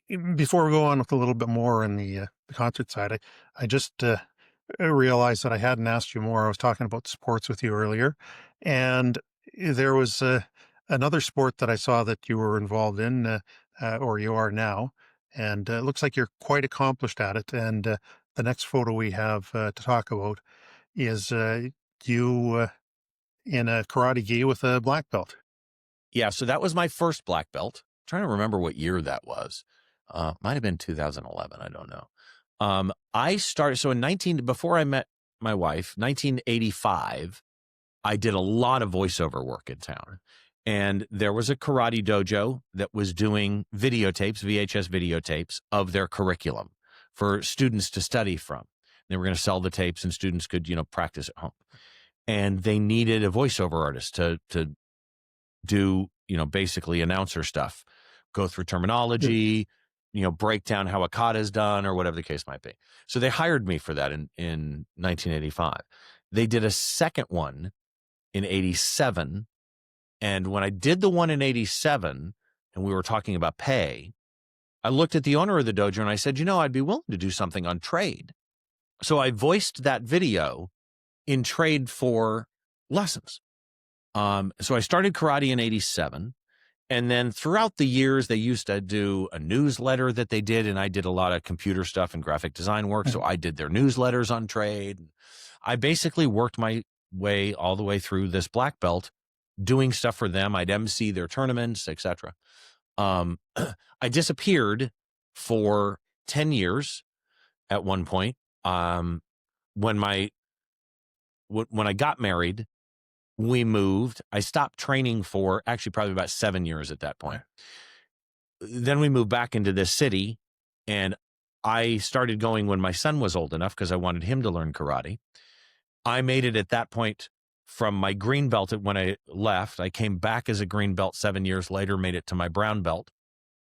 C: Before we go on with a little bit more in the concert side, I just realized that I hadn't asked you more. I was talking about sports with you earlier, and there was another sport that I saw that you were involved in, or you are now, and it looks like you're quite accomplished at it. And the next photo we have to talk about is you in a karate gi with a black belt.
D: yeah, so that was my first black belt. I'm trying to remember what year that was. Might have been 2011. I don't know. I started, so before I met my wife, 1985, I did a lot of voiceover work in town. And there was a karate dojo that was doing videotapes, VHS videotapes of their curriculum for students to study from. They were going to sell the tapes and students could, practice at home. And they needed a voiceover artist to do, basically announcer stuff, go through terminology, break down how a kata is done or whatever the case might be. So they hired me for that in 1985. They did a second one in 87. And when I did the one in 87 and we were talking about pay, I looked at the owner of the dojo and I said, I'd be willing to do something on trade. So I voiced that video in trade for lessons. So I started karate in 87. And then throughout the years, they used to do a newsletter that they did. And I did a lot of computer stuff and graphic design work. So I did their newsletters on trade. I basically worked my way all the way through this black belt, doing stuff for them. I'd MC their tournaments, etc. I disappeared for 10 years at one point. When I got married, we moved. I stopped training for actually probably about 7 years at that point. Then we moved back into this city, and I started going when my son was old enough because I wanted him to learn karate. I made it at that point from my green belt when I left. I came back as a green belt 7 years later, made it to my brown belt,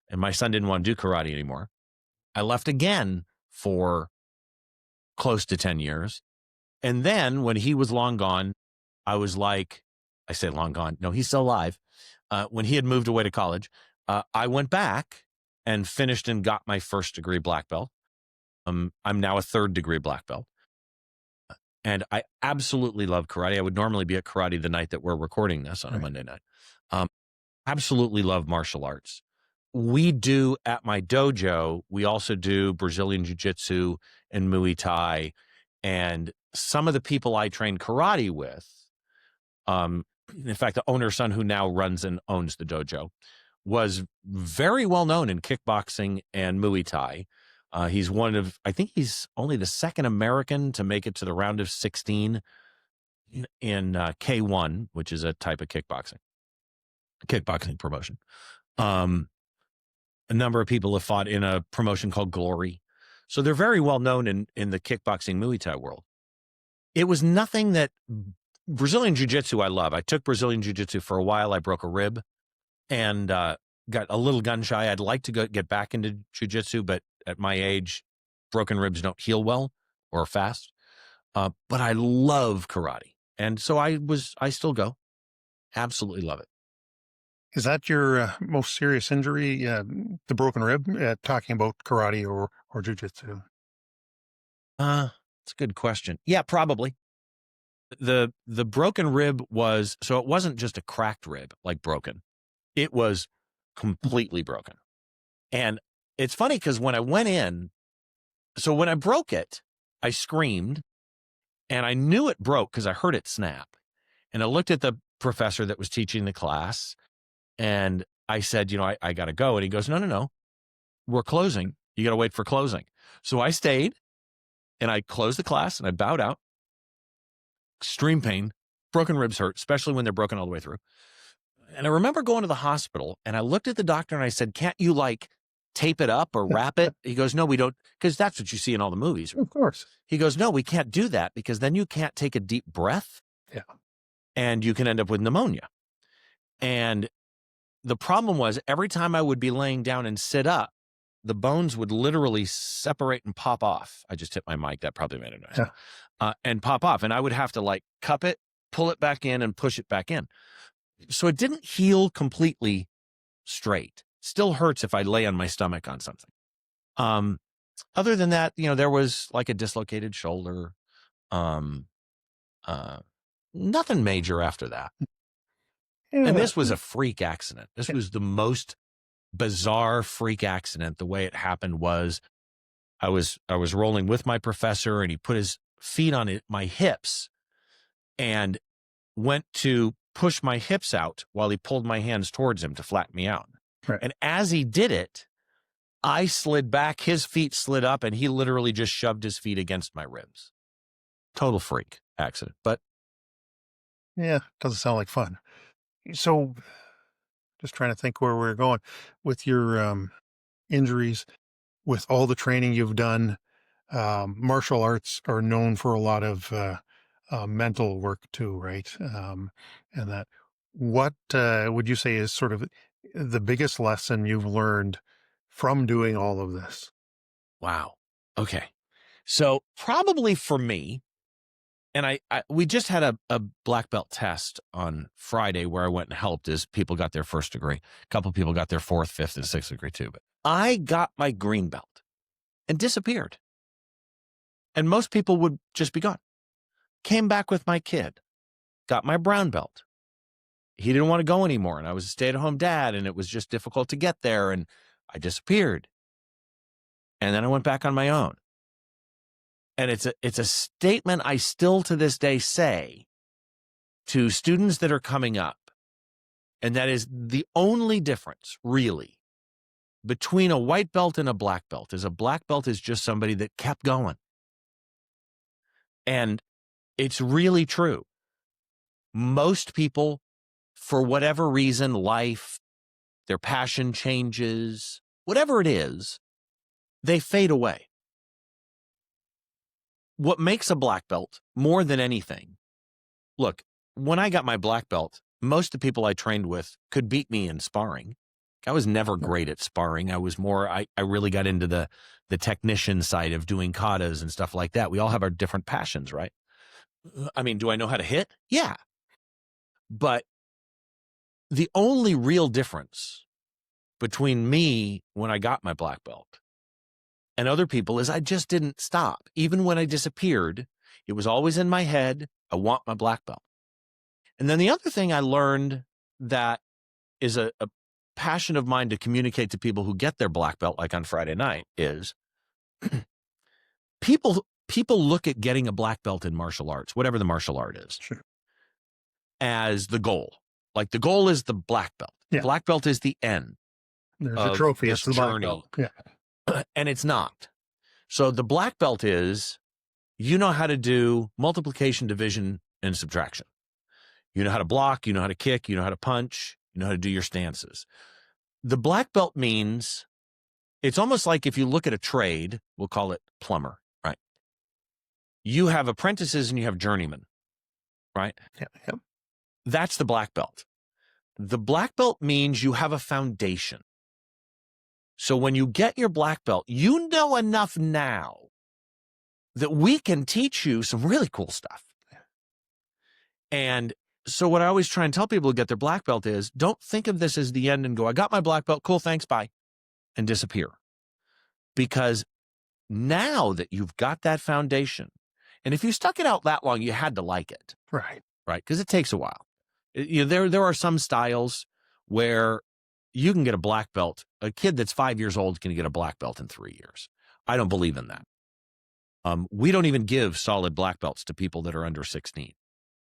D: and my son didn't want to do karate anymore. I left again for close to 10 years. And then when he was long gone, I was like, I say long gone. No, he's still alive. When he had moved away to college, I went back and finished and got my first degree black belt. I'm now a 3rd degree black belt. And I absolutely love karate. I would normally be at karate the night that we're recording this on a Monday night. Absolutely love martial arts. We do at my dojo, we also do Brazilian jiu-jitsu and Muay Thai. And some of the people I train karate with, in fact, the owner's son who now runs and owns the dojo, was very well known in kickboxing and Muay Thai. He's I think he's only the second American to make it to the round of 16 in K1, which is a type of kickboxing promotion. A number of people have fought in a promotion called Glory. So they're very well known in the kickboxing Muay Thai world. It was nothing that Brazilian Jiu-Jitsu I love. I took Brazilian Jiu-Jitsu for a while. I broke a rib and got a little gun shy. I'd like to get back into Jiu-Jitsu, but at my age, broken ribs don't heal well or fast. But I love karate. And so I still go. Absolutely love it.
C: Is that your most serious injury, the broken rib, talking about karate or jiu-jitsu?
D: It's a good question. Yeah, probably. The broken rib so it wasn't just a cracked rib, like broken. It was completely broken. And it's funny because when I went in, so when I broke it, I screamed and I knew it broke because I heard it snap. And I looked at the professor that was teaching the class and I said, I got to go. And he goes, no, we're closing. You got to wait for closing. So I stayed and I closed the class and I bowed out. Extreme pain. Broken ribs hurt, especially when they're broken all the way through. And I remember going to the hospital and I looked at the doctor and I said, can't you tape it up or wrap it? He goes, no, we don't, because that's what you see in all the movies.
C: Of course.
D: He goes, no, we can't do that because then you can't take a deep breath.
C: Yeah.
D: And you can end up with pneumonia. And the problem was every time I would be laying down and sit up, the bones would literally separate and pop off. I just hit my mic. That probably made a noise. Yeah. And pop off. And I would have to cup it, pull it back in and push it back in. So it didn't heal completely straight. Still hurts if I lay on my stomach on something. Other than that, there was a dislocated shoulder. Nothing major after that. Yeah. And this was a freak accident. This was the most bizarre freak accident. The way it happened was I was rolling with my professor and he put his feet on my hips and went to push my hips out while he pulled my hands towards him to flatten me out.
C: Right.
D: And as he did it, I slid back, his feet slid up, and he literally just shoved his feet against my ribs. Total freak accident. But
C: yeah, doesn't sound like fun. So just trying to think where we're going with your injuries, with all the training you've done. Martial arts are known for a lot of mental work too, right? And that, what would you say is sort of the biggest lesson you've learned from doing all of this?
D: Wow. Okay. So probably for me, and we just had a black belt test on Friday where I went and helped as people got their first degree. A couple of people got their 4th, 5th, and 6th degree too. But I got my green belt and disappeared. And most people would just be gone. Came back with my kid, got my brown belt. He didn't want to go anymore. And I was a stay-at-home dad and it was just difficult to get there. And I disappeared. And then I went back on my own. And it's a statement I still to this day say to students that are coming up. And that is the only difference, really, between a white belt and a black belt is a black belt is just somebody that kept going. And it's really true. Most people, for whatever reason, life, their passion changes, whatever it is, they fade away. What makes a black belt more than anything, look, when I got my black belt, most of the people I trained with could beat me in sparring. I was never great at sparring. I was more, I really got into the technician side of doing katas and stuff like that. We all have our different passions, right? I mean, do I know how to hit? Yeah. But the only real difference between me when I got my black belt and other people is I just didn't stop. Even when I disappeared, it was always in my head, I want my black belt. And then the other thing I learned that is a passion of mine to communicate to people who get their black belt, like on Friday night, is people look at getting a black belt in martial arts, whatever the martial art is,
C: sure,
D: as the goal. Like the goal is the black belt.
C: Yeah.
D: Black belt is the end.
C: There's a
D: of
C: trophy.
D: this
C: It's the black
D: journey.
C: belt. Yeah.
D: And it's not. So the black belt is, you know how to do multiplication, division, and subtraction. You know how to block, you know how to kick, you know how to punch, you know how to do your stances. The black belt means, it's almost like if you look at a trade, we'll call it plumber, right? You have apprentices and you have journeymen, right?
C: Yeah. Yeah.
D: That's the black belt. The black belt means you have a foundation. So when you get your black belt, you know enough now that we can teach you some really cool stuff. And so what I always try and tell people to get their black belt is, don't think of this as the end and go, I got my black belt, cool, thanks, bye, and disappear. Because now that you've got that foundation, and if you stuck it out that long, you had to like it.
C: Right.
D: Right? Because it takes a while. There are some styles where you can get a black belt. A kid that's 5 years old can get a black belt in 3 years. I don't believe in that. We don't even give solid black belts to people that are under 16.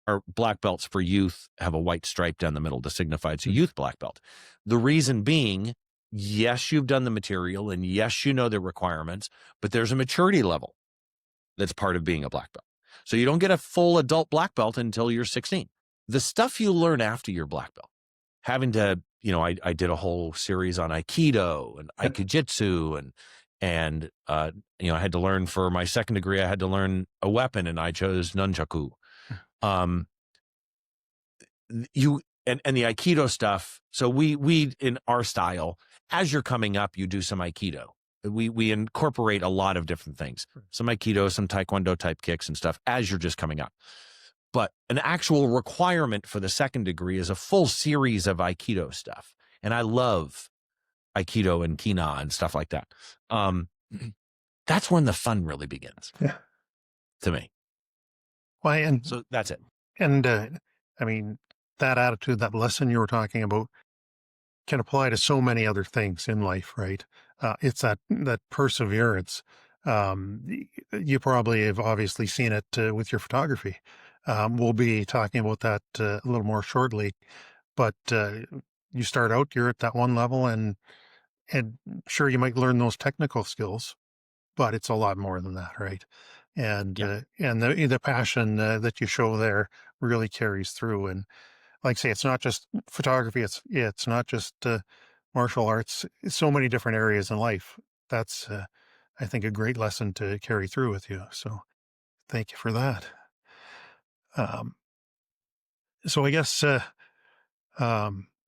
D: Our black belts for youth have a white stripe down the middle to signify it's a youth black belt. The reason being, yes, you've done the material, and yes, you know the requirements, but there's a maturity level that's part of being a black belt. So you don't get a full adult black belt until you're 16. The stuff you learn after your black belt, having to, I did a whole series on Aikido and Aikijitsu, and I had to learn for my second degree, I had to learn a weapon, and I chose nunchaku. And the Aikido stuff. So we in our style, as you're coming up, you do some Aikido. We incorporate a lot of different things, some Aikido, some Taekwondo type kicks and stuff as you're just coming up. But an actual requirement for the second degree is a full series of Aikido stuff. And I love Aikido and Kina and stuff like that. That's when the fun really begins.
C: Yeah.
D: To me.
C: Why? And
D: so that's it.
C: And I mean, that attitude, that lesson you were talking about, can apply to so many other things in life, right? It's that perseverance. You probably have obviously seen it with your photography. We'll be talking about that a little more shortly. But you start out, you're at that one level, and sure, you might learn those technical skills, but it's a lot more than that, right? And and the passion that you show there really carries through. And like I say, it's not just photography. It's not just martial arts. It's so many different areas in life. That's I think a great lesson to carry through with you. So thank you for that. So I guess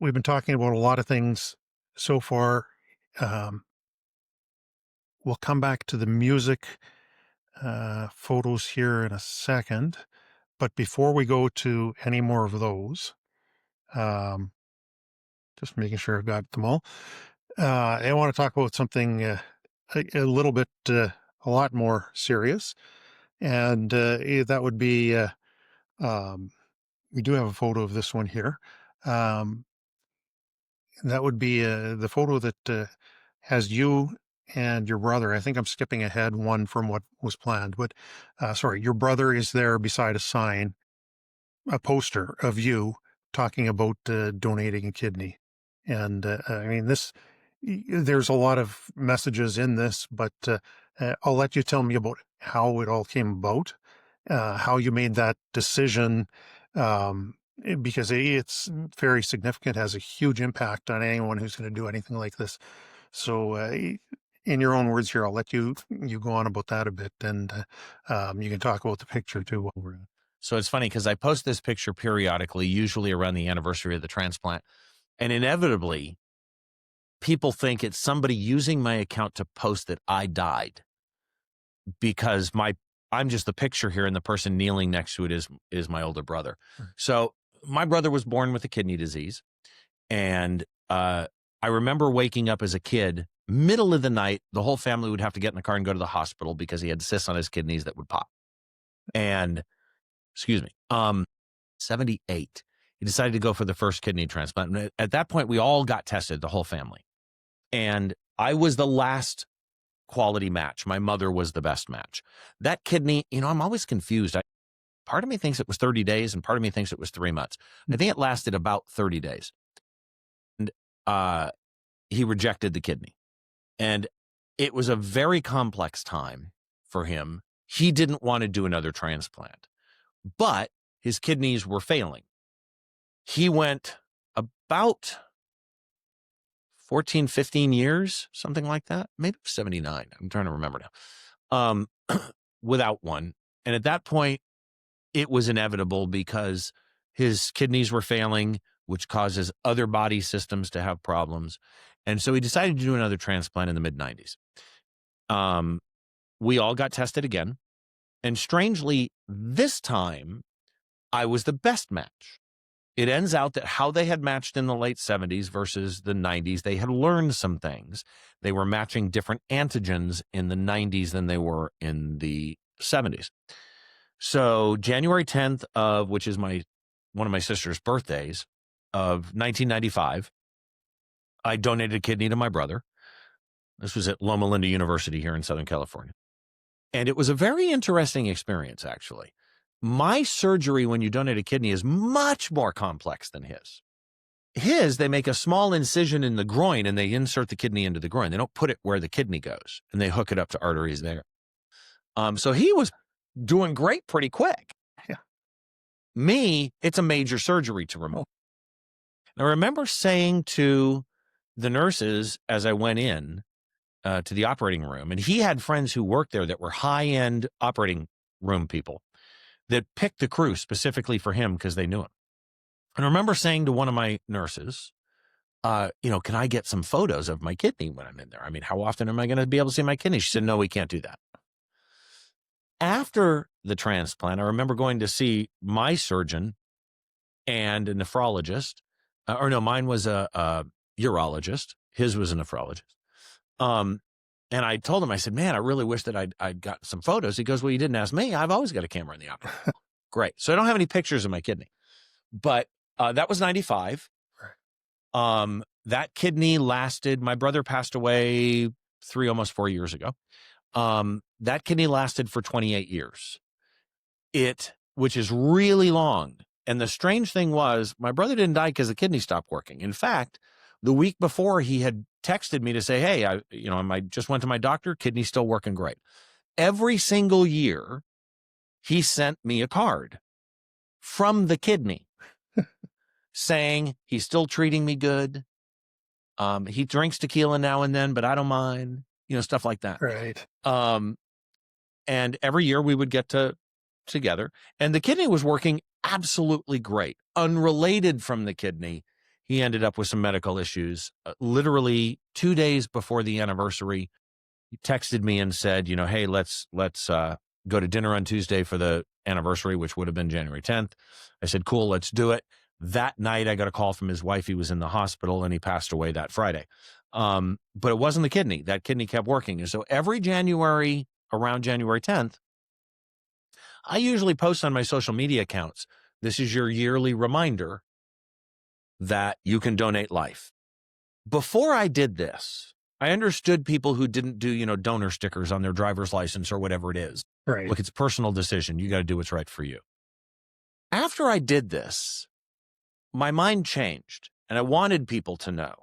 C: we've been talking about a lot of things so far. We'll come back to the music photos here in a second. But before we go to any more of those, just making sure I've got them all, I want to talk about something a little bit, a lot more serious. And that would be, we do have a photo of this one here. That would be the photo that has you and your brother. I think I'm skipping ahead one from what was planned, but sorry, your brother is there beside a sign, a poster of you talking about donating a kidney. And I mean, there's a lot of messages in this, but I'll let you tell me about how it all came about, how you made that decision, because it's very significant, has a huge impact on anyone who's going to do anything like this. So in your own words here, I'll let you go on about that a bit, and you can talk about the picture too.
D: So it's funny because I post this picture periodically, usually around the anniversary of the transplant. And inevitably, people think it's somebody using my account to post that I died, because I'm just the picture here, and the person kneeling next to it is my older brother. Right. So my brother was born with a kidney disease. And I remember waking up as a kid, middle of the night, the whole family would have to get in the car and go to the hospital because he had cysts on his kidneys that would pop. And 78, he decided to go for the first kidney transplant. And at that point, we all got tested, the whole family. And I was the last quality match. My mother was the best match. That kidney, I'm always confused. Part of me thinks it was 30 days and part of me thinks it was 3 months. I think it lasted about 30 days. And he rejected the kidney. And it was a very complex time for him. He didn't want to do another transplant, but his kidneys were failing. He went about 14, 15 years, something like that. Maybe 79. I'm trying to remember now. Without one. And at that point, it was inevitable because his kidneys were failing, which causes other body systems to have problems. And so he decided to do another transplant in the mid-90s. We all got tested again. And strangely, this time, I was the best match. It ends out that how they had matched in the late 70s versus the 90s, they had learned some things. They were matching different antigens in the 90s than they were in the 70s. So January 10th of, which is one of my sister's birthdays of 1995, I donated a kidney to my brother. This was at Loma Linda University here in Southern California. And it was a very interesting experience, actually. My surgery when you donate a kidney is much more complex than his. They make a small incision in the groin and they insert the kidney into the groin. They don't put it where the kidney goes and they hook it up to arteries there. So he was doing great pretty quick.
C: Yeah.
D: Me, it's a major surgery to remove. And I remember saying to the nurses as I went in to the operating room, and he had friends who worked there that were high-end operating room people that picked the crew specifically for him because they knew him. And I remember saying to one of my nurses, can I get some photos of my kidney when I'm in there? I mean, how often am I going to be able to see my kidney? She said, no, we can't do that. After the transplant, I remember going to see my surgeon and a nephrologist. Mine was a urologist. His was a nephrologist. And I told him, I said, man, I really wish that I'd got some photos. He goes, well, you didn't ask me. I've always got a camera in the operating room. Great. So I don't have any pictures of my kidney. But that was 95. That kidney lasted, my brother passed away almost 4 years ago. That kidney lasted for 28 years. Which is really long. And the strange thing was, my brother didn't die because the kidney stopped working. In fact, the week before, he had texted me to say, hey, I just went to my doctor, kidney's still working great. Every single year, he sent me a card from the kidney saying he's still treating me good. He drinks tequila now and then, but I don't mind, stuff like that.
C: Right.
D: And every year we would get together, and the kidney was working absolutely great. Unrelated from the kidney, he ended up with some medical issues. Literally 2 days before the anniversary, he texted me and said, hey, let's go to dinner on Tuesday for the anniversary, which would have been January 10th. I said, cool, let's do it. That night, I got a call from his wife. He was in the hospital and he passed away that Friday. But it wasn't the kidney. That kidney kept working. And so every January, around January 10th, I usually post on my social media accounts, this is your yearly reminder that you can donate life. Before I did this, I understood people who didn't do, donor stickers on their driver's license or whatever it is.
C: Right.
D: Look, it's a personal decision. You got to do what's right for you. After I did this, my mind changed and I wanted people to know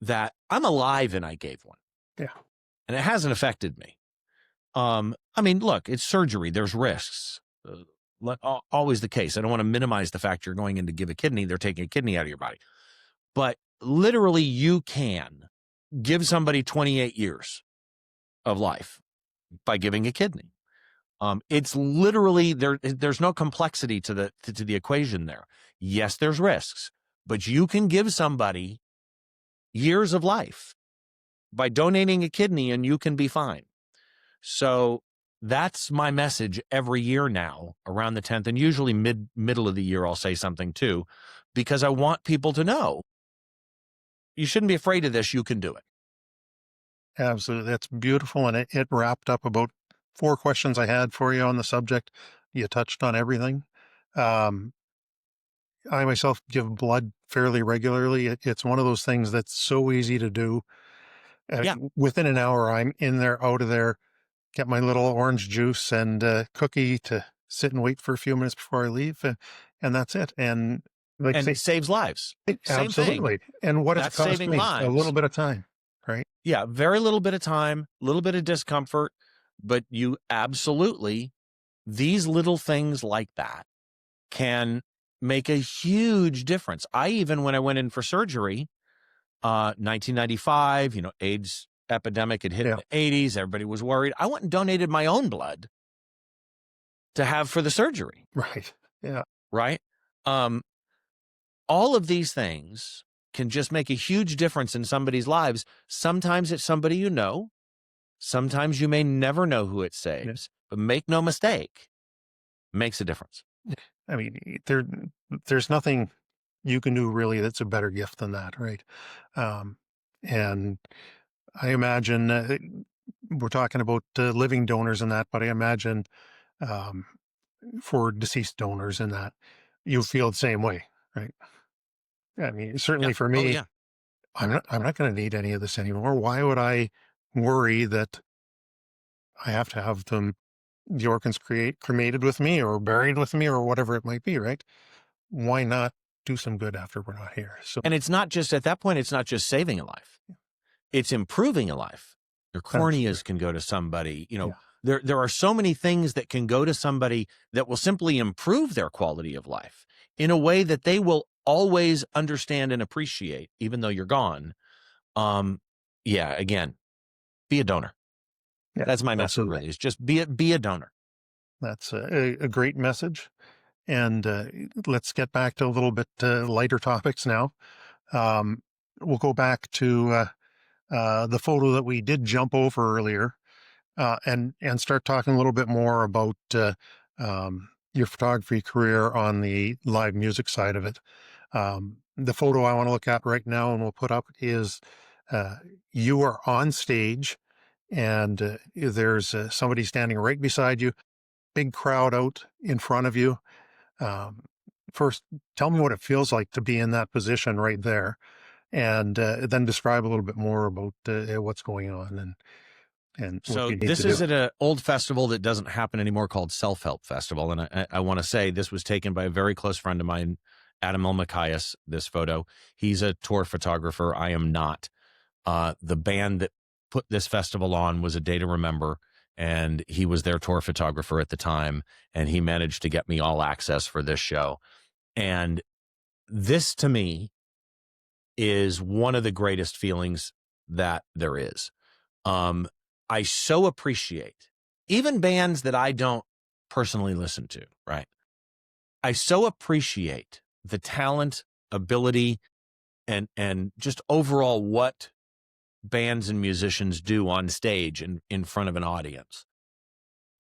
D: that I'm alive and I gave one.
C: Yeah.
D: And it hasn't affected me. Look, it's surgery. There's risks. Always the case. I don't want to minimize the fact you're going in to give a kidney. They're taking a kidney out of your body. But literally, you can give somebody 28 years of life by giving a kidney. It's literally there's no complexity to the equation there. Yes, there's risks, but you can give somebody years of life by donating a kidney and you can be fine. So that's my message every year now around the 10th, and usually middle of the year I'll say something too, because I want people to know you shouldn't be afraid of this. You can do it.
C: Absolutely. That's beautiful. And it wrapped up about 4 questions I had for you on the subject. You touched on everything. I myself give blood fairly regularly. It's one of those things that's so easy to do.
D: Yeah.
C: Within an hour, I'm in there, out of there, get my little orange juice and cookie to sit and wait for a few minutes before I leave, and that's it. And like
D: And
C: say,
D: it saves lives. Same thing.
C: absolutely. And what does it
D: That's
C: cost
D: saving
C: me? A
D: lives.
C: little bit of time, right?
D: Yeah, very little bit of time, a little bit of discomfort, but you absolutely, these little things like that can make a huge difference. I even, when I went in for surgery, 1995, AIDS epidemic had hit in
C: Yeah.
D: the 80s. Everybody was worried. I went and donated my own blood to have for the surgery,
C: Right. Yeah.
D: right? All of these things can just make a huge difference in somebody's lives. Sometimes it's somebody you know. Sometimes you may never know who it saves, but make no mistake, makes a difference.
C: I mean, there's nothing you can do really that's a better gift than that, right? And I imagine we're talking about living donors and that, but I imagine um, for deceased donors and that you feel the same way, right? I mean, certainly
D: Yeah.
C: for
D: Oh,
C: me,
D: yeah.
C: I'm not going to need any of this anymore. Why would I worry that I have to have the organs cremated with me or buried with me or whatever it might be, right? Why not do some good after we're not here? So
D: And it's not just, at that point, it's not just saving a life. It's improving a life. Your corneas
C: absolutely.
D: can go to somebody,
C: Yeah.
D: there are so many things that can go to somebody that will simply improve their quality of life in a way that they will always understand and appreciate, even though you're gone. Yeah, again, be a donor.
C: Yeah,
D: That's my message,
C: absolutely.
D: really, is just be a donor.
C: That's a great message. And let's get back to a little bit lighter topics now. Um, we'll go back to the photo that we did jump over earlier, and start talking a little bit more about your photography career on the live music side of it. The photo I want to look at right now and we'll put up is uh, you are on stage, and there's somebody standing right beside you, big crowd out in front of you. Um, First, tell me what it feels like to be in that position right there, and then describe a little bit more about what's going on and what
D: So
C: you need to
D: this
C: do.
D: is at an old festival that doesn't happen anymore called Self-Help Festival. And I want to say this was taken by a very close friend of mine, Adam Elmakias, this photo. He's a tour photographer. I am not. The band that put this festival on was A Day to Remember, and he was their tour photographer at the time, and he managed to get me all access for this show. And this, to me, is one of the greatest feelings that there is. I so appreciate even bands that I don't personally listen to, right? I so appreciate the talent, ability, and just overall what bands and musicians do on stage and in front of an audience.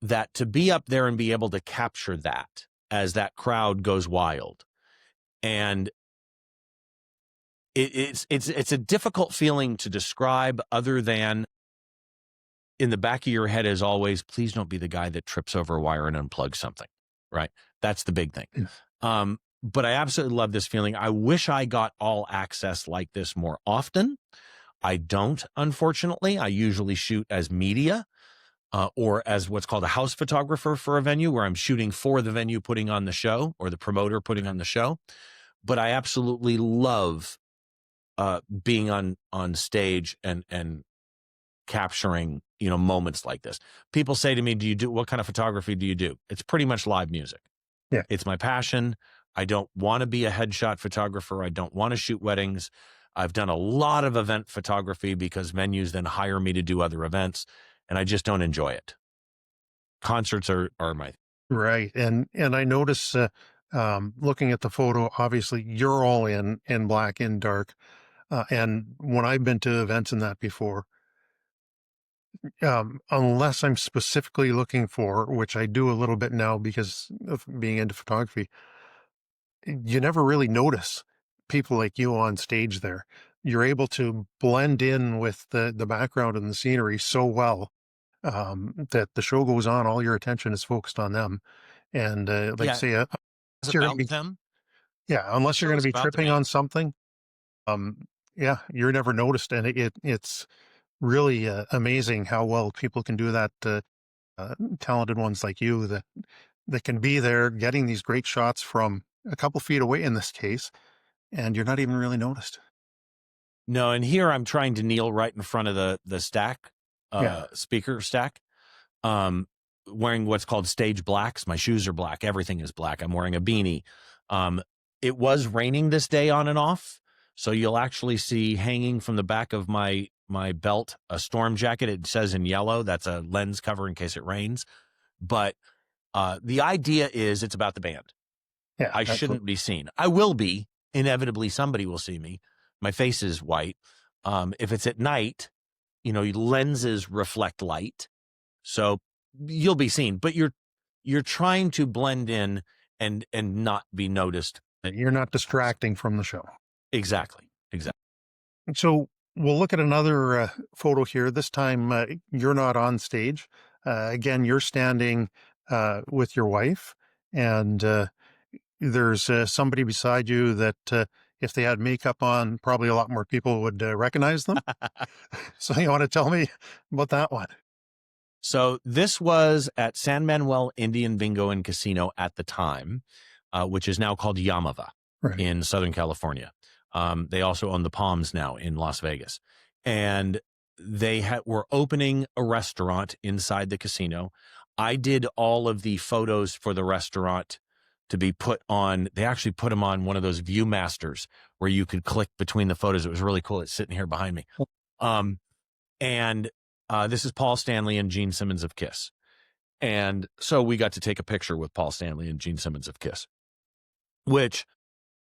D: That to be up there and be able to capture that as that crowd goes wild. And it's a difficult feeling to describe, other than in the back of your head is always, please don't be the guy that trips over a wire and unplugs something, right? That's the big thing. But I absolutely love this feeling. I wish I got all access like this more often. I don't, unfortunately. I usually shoot as media or as what's called a house photographer for a venue, where I'm shooting for the venue putting on the show or the promoter putting on the show. But I absolutely love being on stage and capturing, moments like this. People say to me, what kind of photography do you do? It's pretty much live music.
C: Yeah.
D: It's my passion. I don't want to be a headshot photographer. I don't want to shoot weddings. I've done a lot of event photography because venues then hire me to do other events, and I just don't enjoy it. Concerts are my
C: Right. And I notice looking at the photo, obviously you're all in black and dark. And when I've been to events in that before, unless I'm specifically looking for, which I do a little bit now because of being into photography, you never really notice people like you on stage there. You're able to blend in with the background and the scenery so well that the show goes on, all your attention is focused on them. And like
D: Yeah.
C: say,
D: It's
C: you're gonna
D: about
C: be,
D: them.
C: yeah, unless you're
D: Show
C: going to
D: is
C: be
D: about the
C: tripping on
D: band.
C: something, yeah, you're never noticed. And it's really amazing how well people can do that. Talented ones like you that that can be there getting these great shots from a couple feet away in this case, and you're not even really noticed.
D: No, and here I'm trying to kneel right in front of the stack,
C: Yeah.
D: speaker stack, wearing what's called stage blacks. My shoes are black. Everything is black. I'm wearing a beanie. It was raining this day on and off, so you'll actually see hanging from the back of my belt a storm jacket. It says in yellow. That's a lens cover in case it rains. But the idea is it's about the band.
C: Yeah.
D: I
C: absolutely.
D: shouldn't be seen. I will be. Inevitably, somebody will see me. My face is white. If it's at night, lenses reflect light, so you'll be seen. But you're trying to blend in and not be noticed.
C: You're not distracting from the show.
D: Exactly.
C: So we'll look at another photo here. This time you're not on stage. Again, you're standing with your wife, and there's somebody beside you that if they had makeup on, probably a lot more people would recognize them. So you want to tell me about that one?
D: So this was at San Manuel Indian Bingo and Casino at the time, which is now called Yamava
C: Right.
D: in Southern California. They also own the Palms now in Las Vegas. And they were opening a restaurant inside the casino. I did all of the photos for the restaurant to be put on. They actually put them on one of those Viewmasters where you could click between the photos. It was really cool. It's sitting here behind me. And this is Paul Stanley and Gene Simmons of Kiss. And so we got to take a picture with Paul Stanley and Gene Simmons of Kiss, which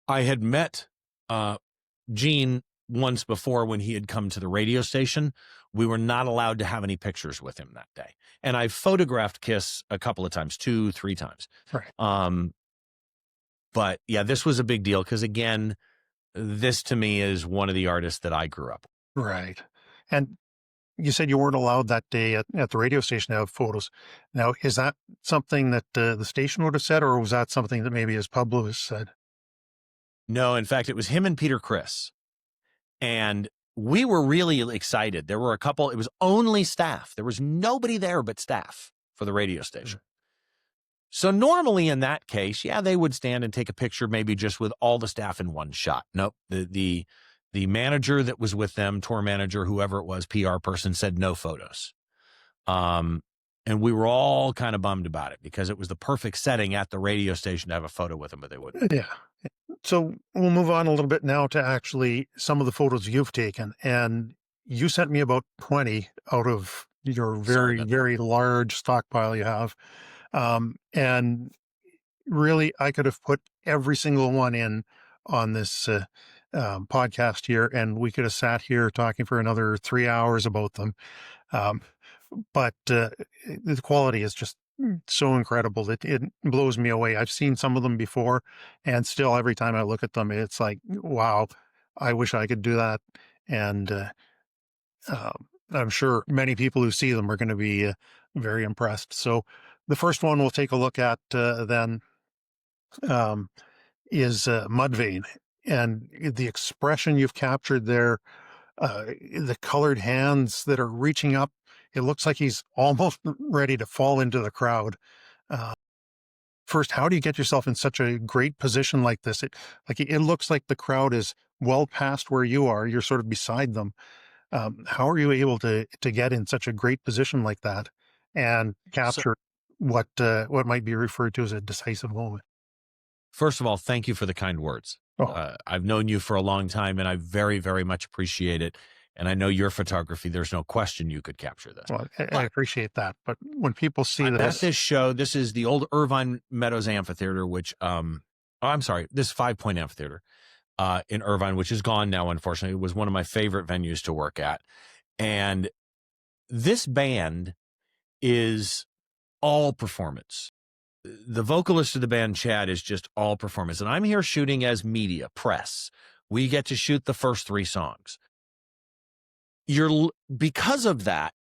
D: I had met Gene once before when he had come to the radio station. We were not allowed to have any pictures with him that day. And I photographed Kiss a couple of times, 2-3 times.
C: Right.
D: But yeah, this was a big deal because, again, this to me is one of the artists that I grew up with.
C: Right. And you said you weren't allowed that day at the radio station to have photos. Now, is that something that the station would have said, or was that something that maybe his publicist said?
D: No, in fact, it was him and Peter Criss. And we were really excited. There were a couple, it was only staff. There was nobody there but staff for the radio station. So normally in that case, yeah, they would stand and take a picture maybe just with all the staff in one shot. Nope. The manager that was with them, tour manager, whoever it was, PR person, said no photos. And we were all kind of bummed about it because it was the perfect setting at the radio station to have a photo with them, but they wouldn't.
C: Yeah. So we'll move on a little bit now to actually some of the photos you've taken. And you sent me about 20 out of your very large stockpile you have. And really, I could have put every single one in on this podcast here, and we could have sat here talking for another 3 hours about them. But the quality is just so incredible that it blows me away. I've seen some of them before, and still every time I look at them, it's like, wow, I wish I could do that. And I'm sure many people who see them are going to be very impressed. So the first one we'll take a look at then is Mudvayne, and the expression you've captured there, the colored hands that are reaching up. It looks like he's almost ready to fall into the crowd. First, how do you get yourself in such a great position like this? It looks like the crowd is well past where you are. You're sort of beside them. How are you able to get in such a great position like that and capture what might be referred to as a decisive moment?
D: First of all, thank you for the kind words. I've known you for a long time, and I very, very much appreciate it. And I know your photography, there's no question you could capture this.
C: Well, I appreciate that. But when people see this...
D: At this show, this is the old Irvine Meadows Amphitheater, which, this 5 Point Amphitheater in Irvine, which is gone now, unfortunately. It was one of my favorite venues to work at. And this band is all performance. The vocalist of the band, Chad, is just all performance. And I'm here shooting as media, press. We get to shoot the first 3 songs. Because of that,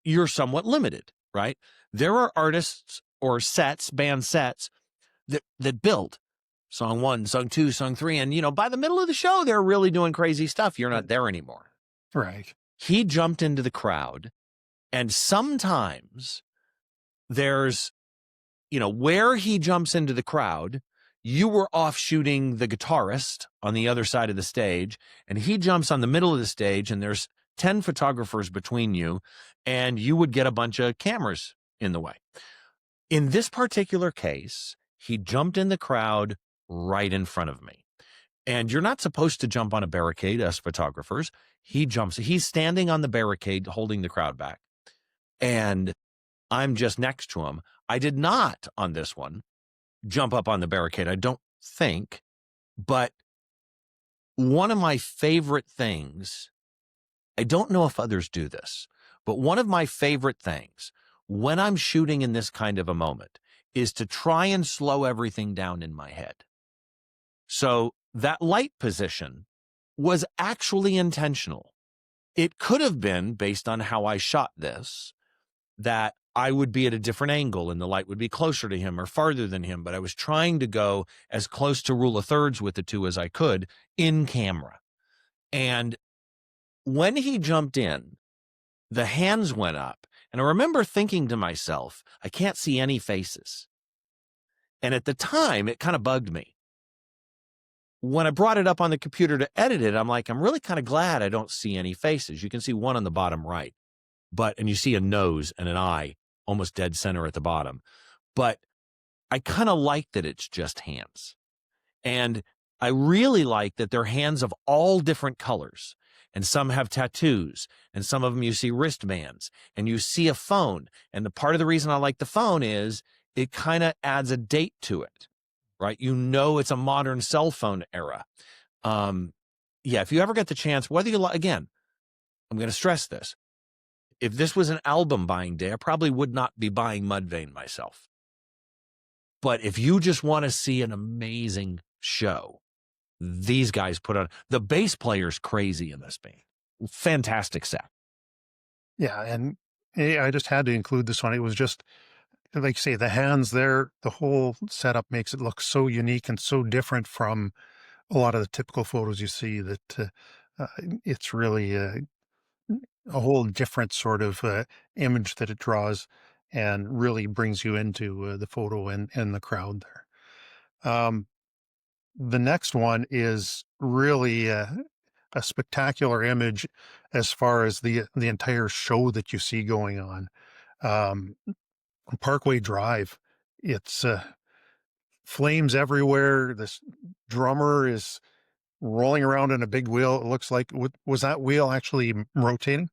D: you're somewhat limited, right? There are artists or band sets that build song 1, song 2, song 3. And, by the middle of the show, they're really doing crazy stuff. You're not there anymore.
C: Right.
D: He jumped into the crowd, and sometimes there's where he jumps into the crowd, you were off shooting the guitarist on the other side of the stage, and he jumps on the middle of the stage, and there's 10 photographers between you, and you would get a bunch of cameras in the way. In this particular case, he jumped in the crowd right in front of me. And you're not supposed to jump on a barricade as photographers. He's standing on the barricade holding the crowd back. And I'm just next to him. I did not on this one jump up on the barricade, I don't think. But one of my favorite things, I don't know if others do this, but one of my favorite things when I'm shooting in this kind of a moment is to try and slow everything down in my head. So that light position was actually intentional. It could have been, based on how I shot this, that I would be at a different angle and the light would be closer to him or farther than him, but I was trying to go as close to rule of thirds with the two as I could in camera. And when he jumped in, the hands went up, and I remember thinking to myself, I can't see any faces. And at the time, it kind of bugged me. When I brought it up on the computer to edit it, I'm like, I'm really kind of glad I don't see any faces. You can see one on the bottom right, and you see a nose and an eye almost dead center at the bottom. But I kind of like that it's just hands. And I really like that they're hands of all different colors. And some have tattoos, and some of them you see wristbands, and you see a phone. And the part of the reason I like the phone is it kind of adds a date to it, right? It's a modern cell phone era. If you ever get the chance, again, I'm going to stress this. If this was an album buying day, I probably would not be buying Mudvayne myself. But if you just want to see an amazing show, these guys put on. The bass player's crazy in this band. Fantastic set.
C: Yeah, and I just had to include this one. It was just, like you say, the hands there, the whole setup makes it look so unique and so different from a lot of the typical photos you see, that it's really a whole different sort of image that it draws and really brings you into the photo and the crowd there. The next one is really a spectacular image as far as the entire show that you see going on. Parkway Drive, it's flames everywhere. This drummer is rolling around in a big wheel. It looks like, was that wheel actually rotating?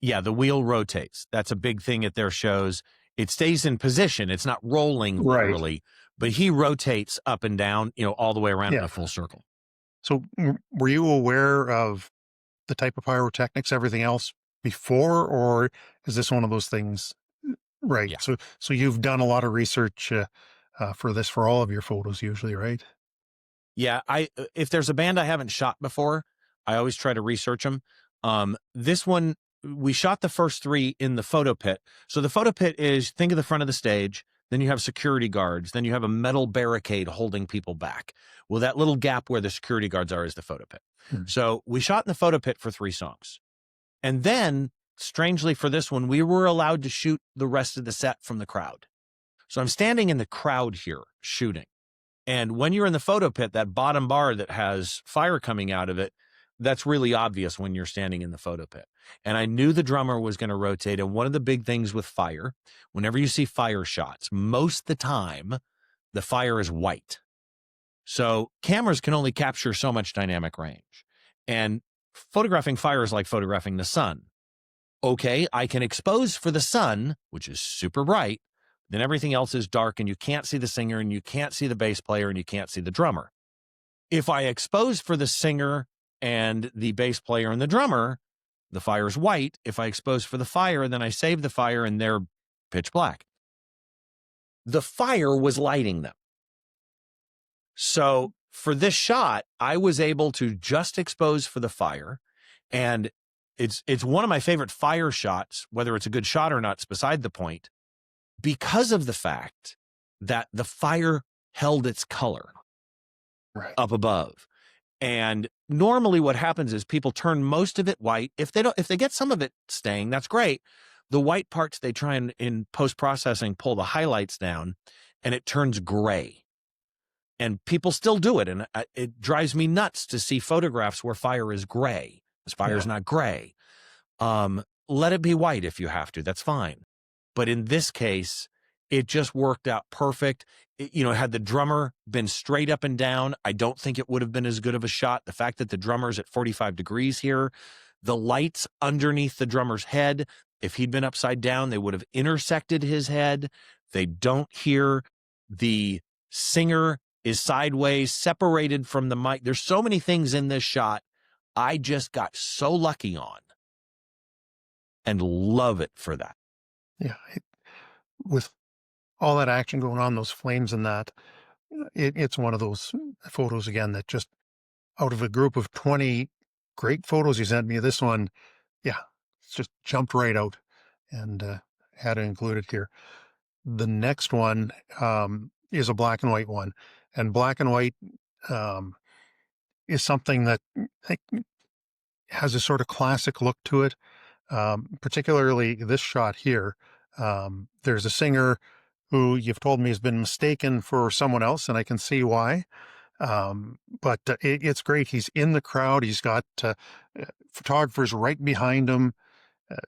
D: Yeah, the wheel rotates. That's a big thing at their shows. It stays in position. It's not rolling literally, but he rotates up and down, all the way around in a full circle.
C: So were you aware of the type of pyrotechnics, everything else before, or is this one of those things? Right.
D: Yeah.
C: So you've done a lot of research for all of your photos usually, right?
D: Yeah. If there's a band I haven't shot before, I always try to research them. This one, we shot the first three in the photo pit. So the photo pit is, think of the front of the stage, then you have security guards, then you have a metal barricade holding people back. Well, that little gap where the security guards are is the photo pit. So we shot in the photo pit for 3 songs. And then, strangely for this one, we were allowed to shoot the rest of the set from the crowd. So I'm standing in the crowd here shooting. And when you're in the photo pit, that bottom bar that has fire coming out of it, that's really obvious when you're standing in the photo pit. And I knew the drummer was going to rotate. And one of the big things with fire, whenever you see fire shots, most of the time, the fire is white. So cameras can only capture so much dynamic range. And photographing fire is like photographing the sun. Okay, I can expose for the sun, which is super bright, then everything else is dark and you can't see the singer and you can't see the bass player and you can't see the drummer. If I expose for the singer and the bass player and the drummer, the fire's white. If I expose for the fire, then I save the fire and they're pitch black. The fire was lighting them. So for this shot, I was able to just expose for the fire. And it's one of my favorite fire shots, whether it's a good shot or not, it's beside the point, because of the fact that the fire held its color up above. And normally what happens is people turn most of it white. If they get some of it staying, that's great. The white parts, they try and in post-processing pull the highlights down, and it turns gray. And people still do it, and it drives me nuts to see photographs where fire is gray. This fire is not gray. Let it be white if you have to. That's fine. But in this case, it just worked out perfect. Had the drummer been straight up and down, I don't think it would have been as good of a shot. The fact that the drummer's at 45 degrees here, the lights underneath the drummer's head, if he'd been upside down, they would have intersected his head. They don't hear. The singer is sideways, separated from the mic. There's so many things in this shot I just got so lucky on and love it for that.
C: Yeah. With all that action going on, those flames and that, it's one of those photos again that just, out of a group of 20 great photos you sent me, this one, it's just jumped right out, and had to include it here. The next one is a black and white one, and black and white is something that has a sort of classic look to it. Particularly this shot here. There's a singer who you've told me has been mistaken for someone else, and I can see why. But it's great. He's in the crowd. He's got photographers right behind him,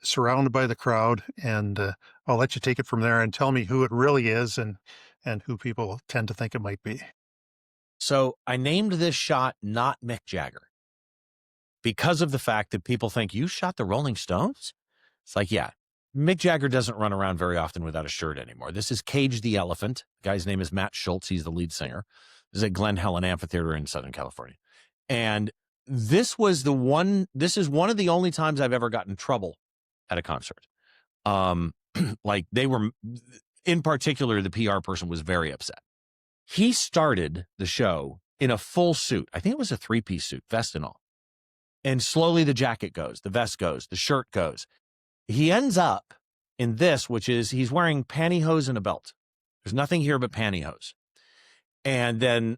C: surrounded by the crowd. And I'll let you take it from there and tell me who it really is and who people tend to think it might be.
D: So I named this shot Not Mick Jagger because of the fact that people think, you shot the Rolling Stones? It's like, yeah, Mick Jagger doesn't run around very often without a shirt anymore. This is Cage the Elephant. The guy's name is Matt Schultz. He's the lead singer. This is at Glen Helen Amphitheater in Southern California. And this is one of the only times I've ever gotten in trouble at a concert. Like they were, in particular, the PR person was very upset. He started the show in a full suit. I think it was a 3-piece suit, vest and all. And slowly the jacket goes, the vest goes, the shirt goes. He ends up in this, which is he's wearing pantyhose and a belt. There's nothing here but pantyhose. And then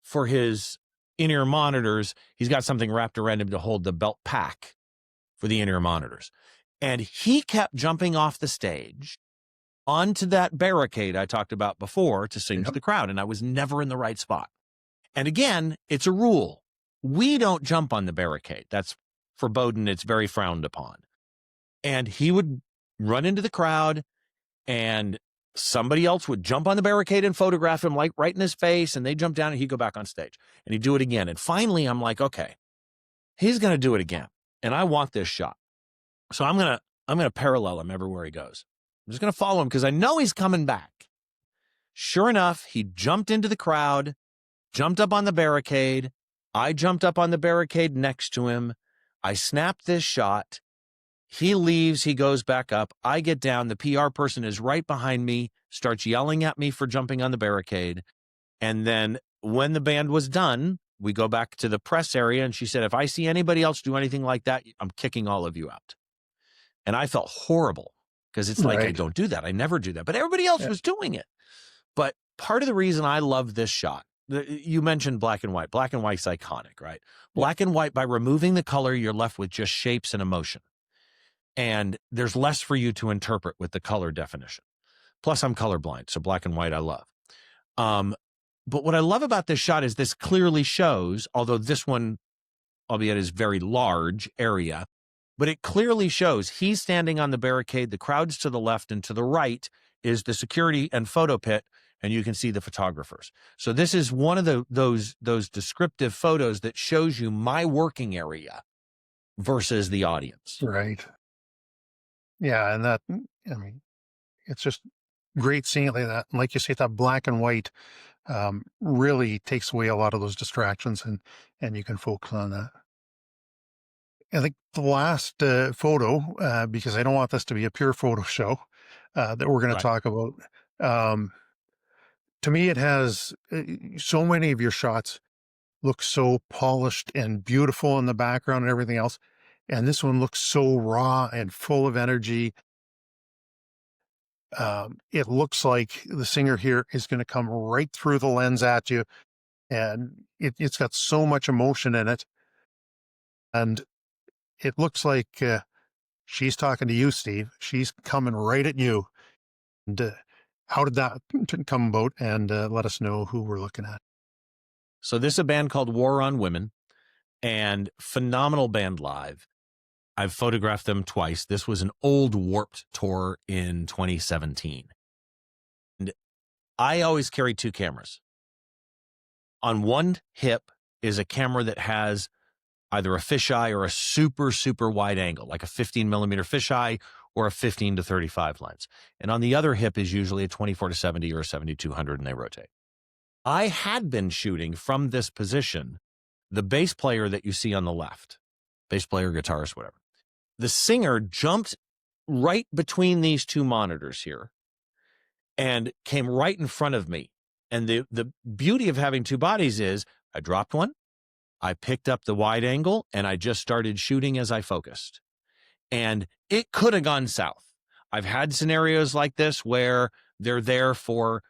D: for his in-ear monitors, he's got something wrapped around him to hold the belt pack for the in-ear monitors. And he kept jumping off the stage onto that barricade I talked about before to sing to the crowd. And I was never in the right spot. And again, it's a rule. We don't jump on the barricade. That's forbidden. It's very frowned upon. And he would run into the crowd, and somebody else would jump on the barricade and photograph him, like right in his face, and they jump down and he'd go back on stage and he'd do it again. And finally I'm like, okay, he's going to do it again. And I want this shot. So I'm going to parallel him everywhere he goes. I'm just going to follow him because I know he's coming back. Sure enough, he jumped into the crowd, jumped up on the barricade. I jumped up on the barricade next to him. I snapped this shot. He leaves, he goes back up. I get down. The PR person is right behind me, starts yelling at me for jumping on the barricade. And then when the band was done, we go back to the press area, and she said, if I see anybody else do anything like that, I'm kicking all of you out. And I felt horrible because it's like, I don't do that. I never do that. But everybody else was doing it. But part of the reason I love this shot, you mentioned black and white. Black and white's iconic, right? Black and white, by removing the color, you're left with just shapes and emotion. And there's less for you to interpret with the color definition. Plus, I'm colorblind, so black and white I love. But what I love about this shot is this clearly shows, although this one, albeit is very large area, but it clearly shows he's standing on the barricade, the crowd's to the left, and to the right is the security and photo pit, and you can see the photographers. So this is one of those descriptive photos that shows you my working area versus the audience.
C: Right. Yeah, and that, I mean, it's just great seeing it like that. And like you say, that black and white really takes away a lot of those distractions, and you can focus on that. I think the last photo, because I don't want this to be a pure photo show that we're going to talk about. To me, it has so many of your shots look so polished and beautiful in the background and everything else. And this one looks so raw and full of energy. It looks like the singer here is going to come right through the lens at you. And it's got so much emotion in it. And it looks like she's talking to you, Steve. She's coming right at you. And how did that come about? And let us know who we're looking at.
D: So this is a band called War on Women, and phenomenal band live. I've photographed them twice. This was an old Warped tour in 2017. And I always carry two cameras. On one hip is a camera that has either a fisheye or a super, super wide angle, like a 15 millimeter fisheye or a 15 to 35 lens. And on the other hip is usually a 24 to 70 or a 7200, and they rotate. I had been shooting from this position the bass player that you see on the left, bass player, guitarist, whatever. The singer jumped right between these two monitors here and came right in front of me. And the beauty of having two bodies is I dropped one, I picked up the wide angle, and I just started shooting as I focused. And it could have gone south. I've had scenarios like this where they're there for,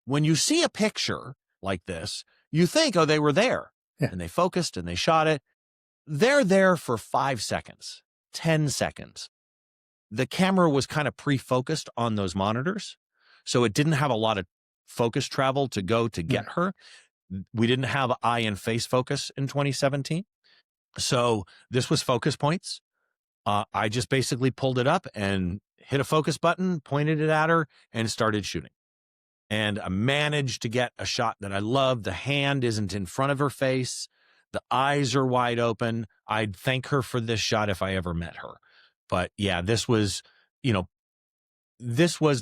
D: when you see a picture like this, you think, oh, they were there.
C: Yeah.
D: And they focused and they shot it. They're there for 5 seconds, 10 seconds. The camera was kind of pre-focused on those monitors, so it didn't have a lot of focus travel to go to get her. We didn't have eye and face focus in 2017. So this was focus points. I just basically pulled it up and hit a focus button, pointed it at her, and started shooting. And I managed to get a shot that I love. The hand isn't in front of her face. The eyes are wide open. I'd thank her for this shot if I ever met her. But yeah, this was the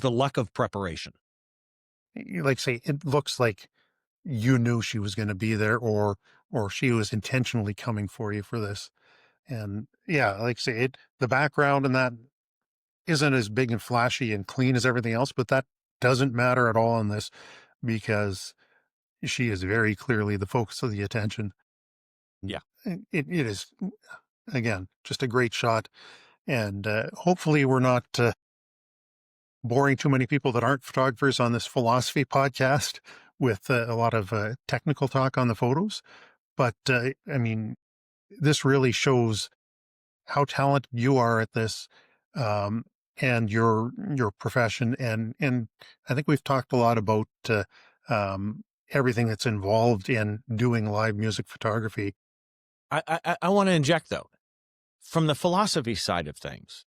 D: luck of preparation.
C: Like say, it looks like you knew she was going to be there, or she was intentionally coming for you for this. And yeah, like say, the background and that isn't as big and flashy and clean as everything else, but that doesn't matter at all in this, because she is very clearly the focus of the attention.
D: Yeah.
C: It is, again, just a great shot. And hopefully we're not boring too many people that aren't photographers on this philosophy podcast with a lot of technical talk on the photos. But I mean, this really shows how talented you are at this, and your profession. And I think we've talked a lot about everything that's involved in doing live music photography.
D: I want to inject, though, from the philosophy side of things,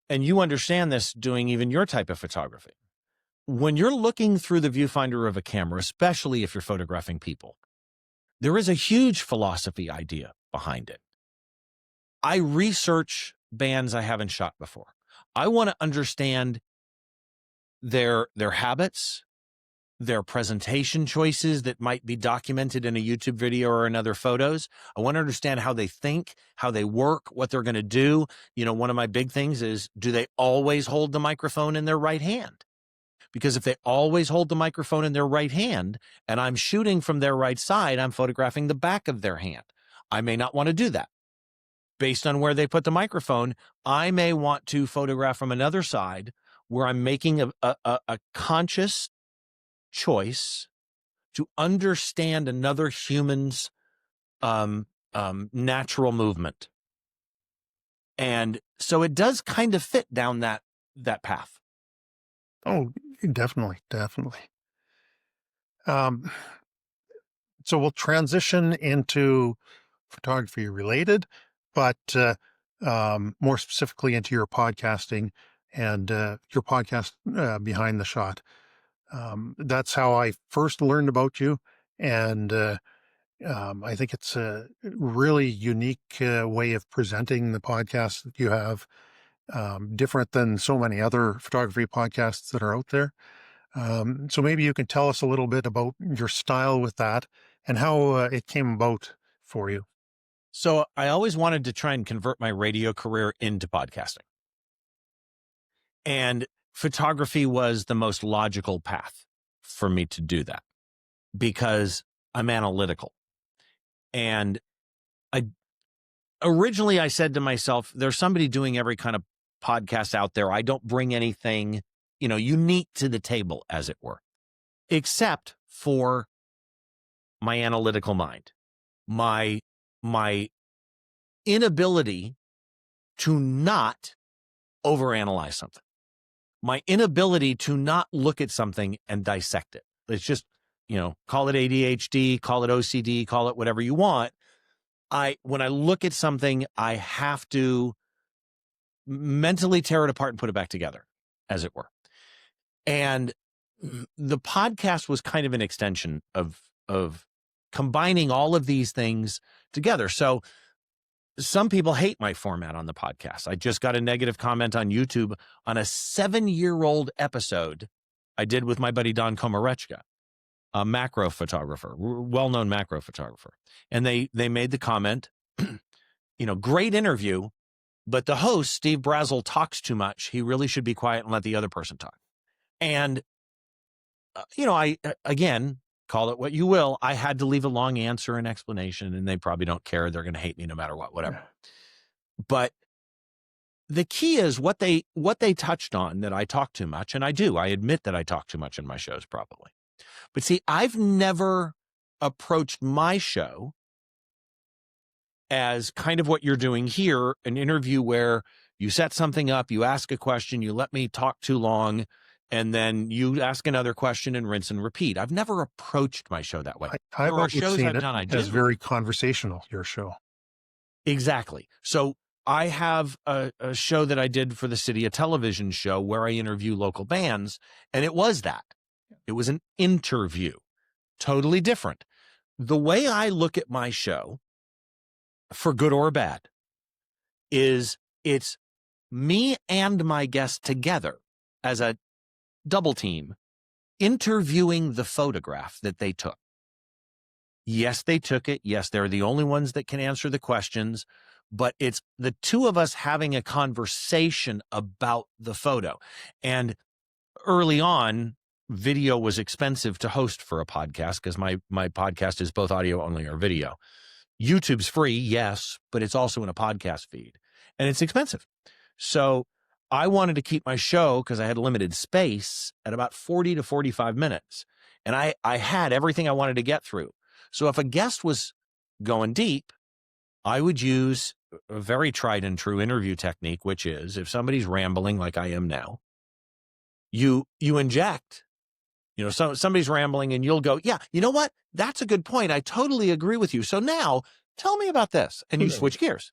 D: and you understand this doing even your type of photography. When you're looking through the viewfinder of a camera, especially if you're photographing people, there is a huge philosophy idea behind it. I research bands I haven't shot before. I want to understand their habits, their presentation choices that might be documented in a YouTube video or in other photos. I want to understand how they think, how they work, what they're going to do. One of my big things is, do they always hold the microphone in their right hand? Because if they always hold the microphone in their right hand and I'm shooting from their right side, I'm photographing the back of their hand. I may not want to do that. Based on where they put the microphone, I may want to photograph from another side where I'm making a conscious choice to understand another human's natural movement. And so it does kind of fit down that path.
C: Oh, definitely. So we'll transition into photography related, but more specifically into your podcasting and your podcast, Behind the Shot. That's how I first learned about you. And I think it's a really unique way of presenting the podcast that you have, different than so many other photography podcasts that are out there. So maybe you can tell us a little bit about your style with that and how it came about for you.
D: So I always wanted to try and convert my radio career into podcasting. And photography was the most logical path for me to do that because I'm analytical. And originally I said to myself, there's somebody doing every kind of podcast out there. I don't bring anything, unique to the table, as it were, except for my analytical mind, my inability to not overanalyze something. My inability to not look at something and dissect it. It's just, call it ADHD, call it OCD, call it whatever you want. When I look at something, I have to mentally tear it apart and put it back together, as it were. And the podcast was kind of an extension of combining all of these things together. So some people hate my format on the podcast. I just got a negative comment on YouTube on a 7-year-old episode I did with my buddy Don Komarechka, a macro photographer, well-known macro photographer. And they made the comment, great interview, but the host, Steve Brazill, talks too much. He really should be quiet and let the other person talk. And, I, again, call it what you will. I had to leave a long answer and explanation, and they probably don't care. They're going to hate me no matter what, whatever. But the key is what they touched on, that I talk too much. And I do. I admit that I talk too much in my shows, probably. But see, I've never approached my show as kind of what you're doing here, an interview where you set something up, you ask a question, you let me talk too long, and then you ask another question and rinse and repeat. I've never approached my show that way.
C: I've always seen it
D: I
C: as very conversational, your show.
D: Exactly. So I have a show that I did for the city, a television show where I interview local bands, and it was that. It was an interview, totally different. The way I look at my show, for good or bad, is it's me and my guest together as a double team interviewing the photograph that they took. Yes, they took it. Yes, they're the only ones that can answer the questions, but it's the two of us having a conversation about the photo. And early on, video was expensive to host for a podcast because my podcast is both audio only or video. YouTube's free, yes, but it's also in a podcast feed, and it's expensive. So I wanted to keep my show, because I had limited space, at about 40 to 45 minutes. And I had everything I wanted to get through. So if a guest was going deep, I would use a very tried and true interview technique, which is if somebody's rambling like I am now, you inject. So somebody's rambling and you'll go, yeah, you know what? That's a good point. I totally agree with you. So now tell me about this. And you switch gears.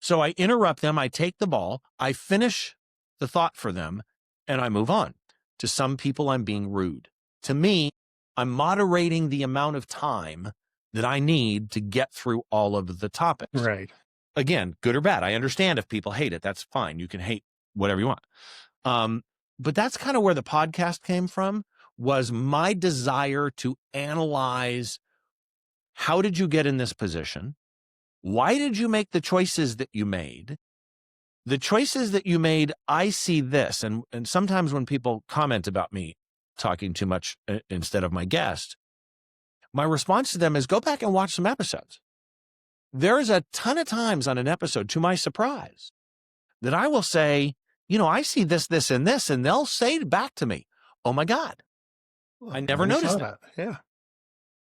D: So I interrupt them. I take the ball. I finish the thought for them, and I move on. To some people, I'm being rude. To me, I'm moderating the amount of time that I need to get through all of the topics.
C: Right.
D: Again, good or bad. I understand if people hate it. That's fine. You can hate whatever you want. But that's kind of where the podcast came from, was my desire to analyze, how did you get in this position? Why did you make the choices that you made? The choices that you made, I see this. And sometimes when people comment about me talking too much instead of my guest, my response to them is go back and watch some episodes. There's a ton of times on an episode, to my surprise, that I will say, I see this, this, and this, and they'll say back to me, oh my God, I never noticed that.
C: Yeah.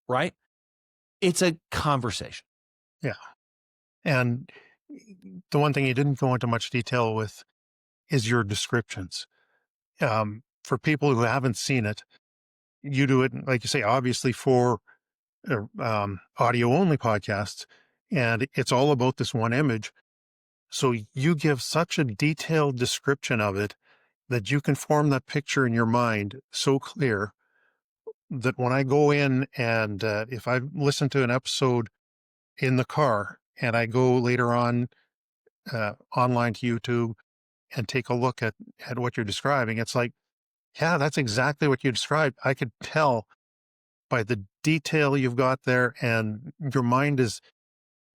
D: Right? It's a conversation.
C: Yeah. And the one thing you didn't go into much detail with is your descriptions. For people who haven't seen it, you do it, like you say, obviously for audio-only podcasts, and it's all about this one image. So you give such a detailed description of it that you can form that picture in your mind so clear that when I go in and if I listen to an episode in the car and I go later on online to YouTube and take a look at what you're describing, it's like, yeah, that's exactly what you described. I could tell by the detail you've got there, and your mind is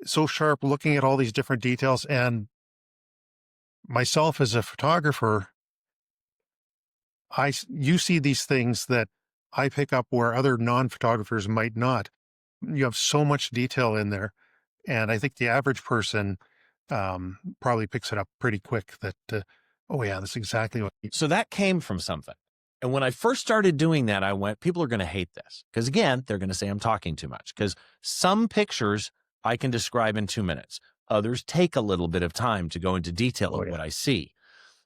C: so sharp looking at all these different details. And myself as a photographer, you see these things that I pick up where other non-photographers might not. You have so much detail in there. And I think the average person probably picks it up pretty quick that, oh yeah, that's exactly what.
D: So that came from something. And when I first started doing that, I went, people are going to hate this. Because again, they're going to say I'm talking too much. Because some pictures I can describe in 2 minutes. Others take a little bit of time to go into detail of what I see.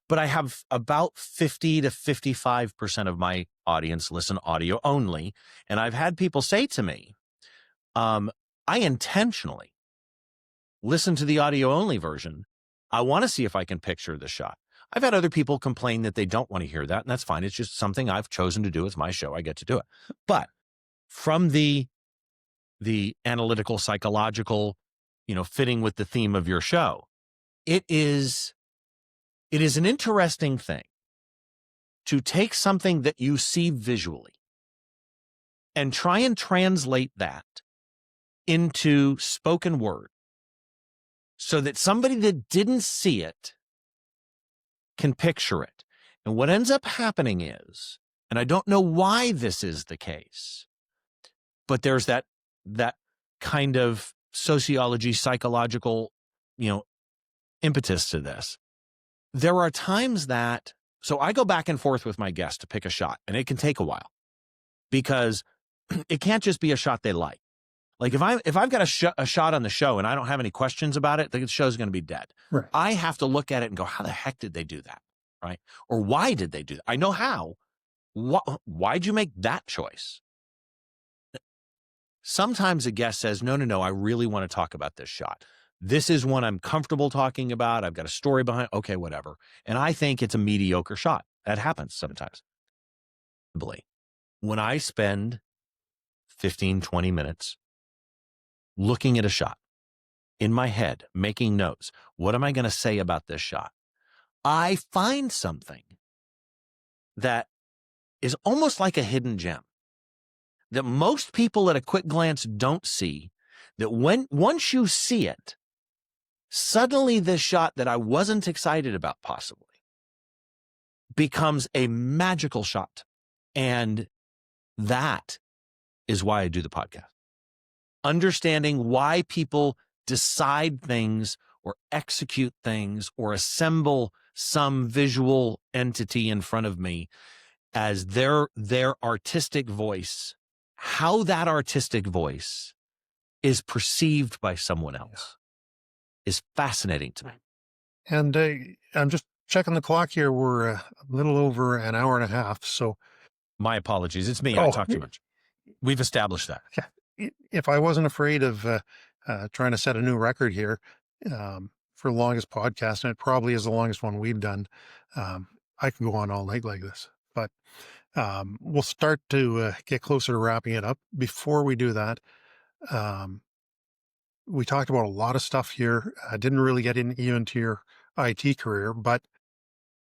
D: But I have about 50 to 55% of my audience listen audio only. And I've had people say to me, I intentionally listen to the audio only version. I want to see if I can picture the shot. I've had other people complain that they don't want to hear that, and that's fine. It's just something I've chosen to do. It's my show. I get to do it. But from the analytical, psychological, fitting with the theme of your show, it is an interesting thing to take something that you see visually and try and translate that into spoken word so that somebody that didn't see it can picture it. And what ends up happening is, and I don't know why this is the case, but there's that kind of sociology, psychological, impetus to this. There are times that, so I go back and forth with my guests to pick a shot, and it can take a while because it can't just be a shot they like. Like if I've got a shot on the show and I don't have any questions about it, the show's going to be dead.
C: Right.
D: I have to look at it and go, how the heck did they do that? Right? Or why did they do that? I know how. Why'd you make that choice? Sometimes a guest says, no, I really want to talk about this shot. This is one I'm comfortable talking about. I've got a story behind. Okay, whatever. And I think it's a mediocre shot. That happens sometimes. When I spend 15, 20 minutes looking at a shot in my head, making notes, what am I going to say about this shot? I find something that is almost like a hidden gem that most people at a quick glance don't see, that once you see it, suddenly this shot that I wasn't excited about possibly becomes a magical shot. And that is why I do the podcast. Understanding why people decide things or execute things or assemble some visual entity in front of me as their artistic voice, how that artistic voice is perceived by someone else is fascinating to me.
C: And I'm just checking the clock here. We're a little over an hour and a half. So
D: my apologies. It's me. I talk too much. We've established that.
C: Yeah. If I wasn't afraid of trying to set a new record here for the longest podcast, and it probably is the longest one we've done, I could go on all night like this. But we'll start to get closer to wrapping it up. Before we do that, we talked about a lot of stuff here. I didn't really get into your IT career, but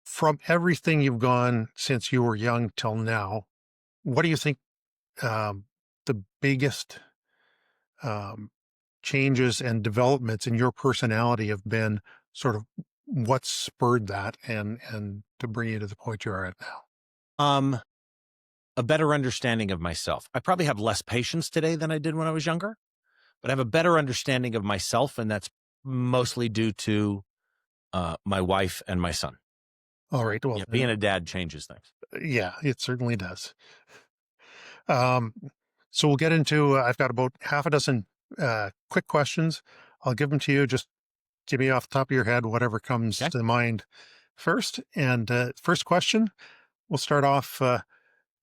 C: from everything you've gone since you were young till now, what do you think the biggest changes and developments in your personality have been? Sort of what spurred that and to bring you to the point you are at now?
D: A better understanding of myself. I probably have less patience today than I did when I was younger, but I have a better understanding of myself, and that's mostly due to my wife and my son.
C: All right. Well,
D: being a dad changes things.
C: Yeah, it certainly does. So we'll get into, I've got about half a dozen quick questions. I'll give them to you. Just give me off the top of your head whatever comes to mind first. And first question, we'll start off.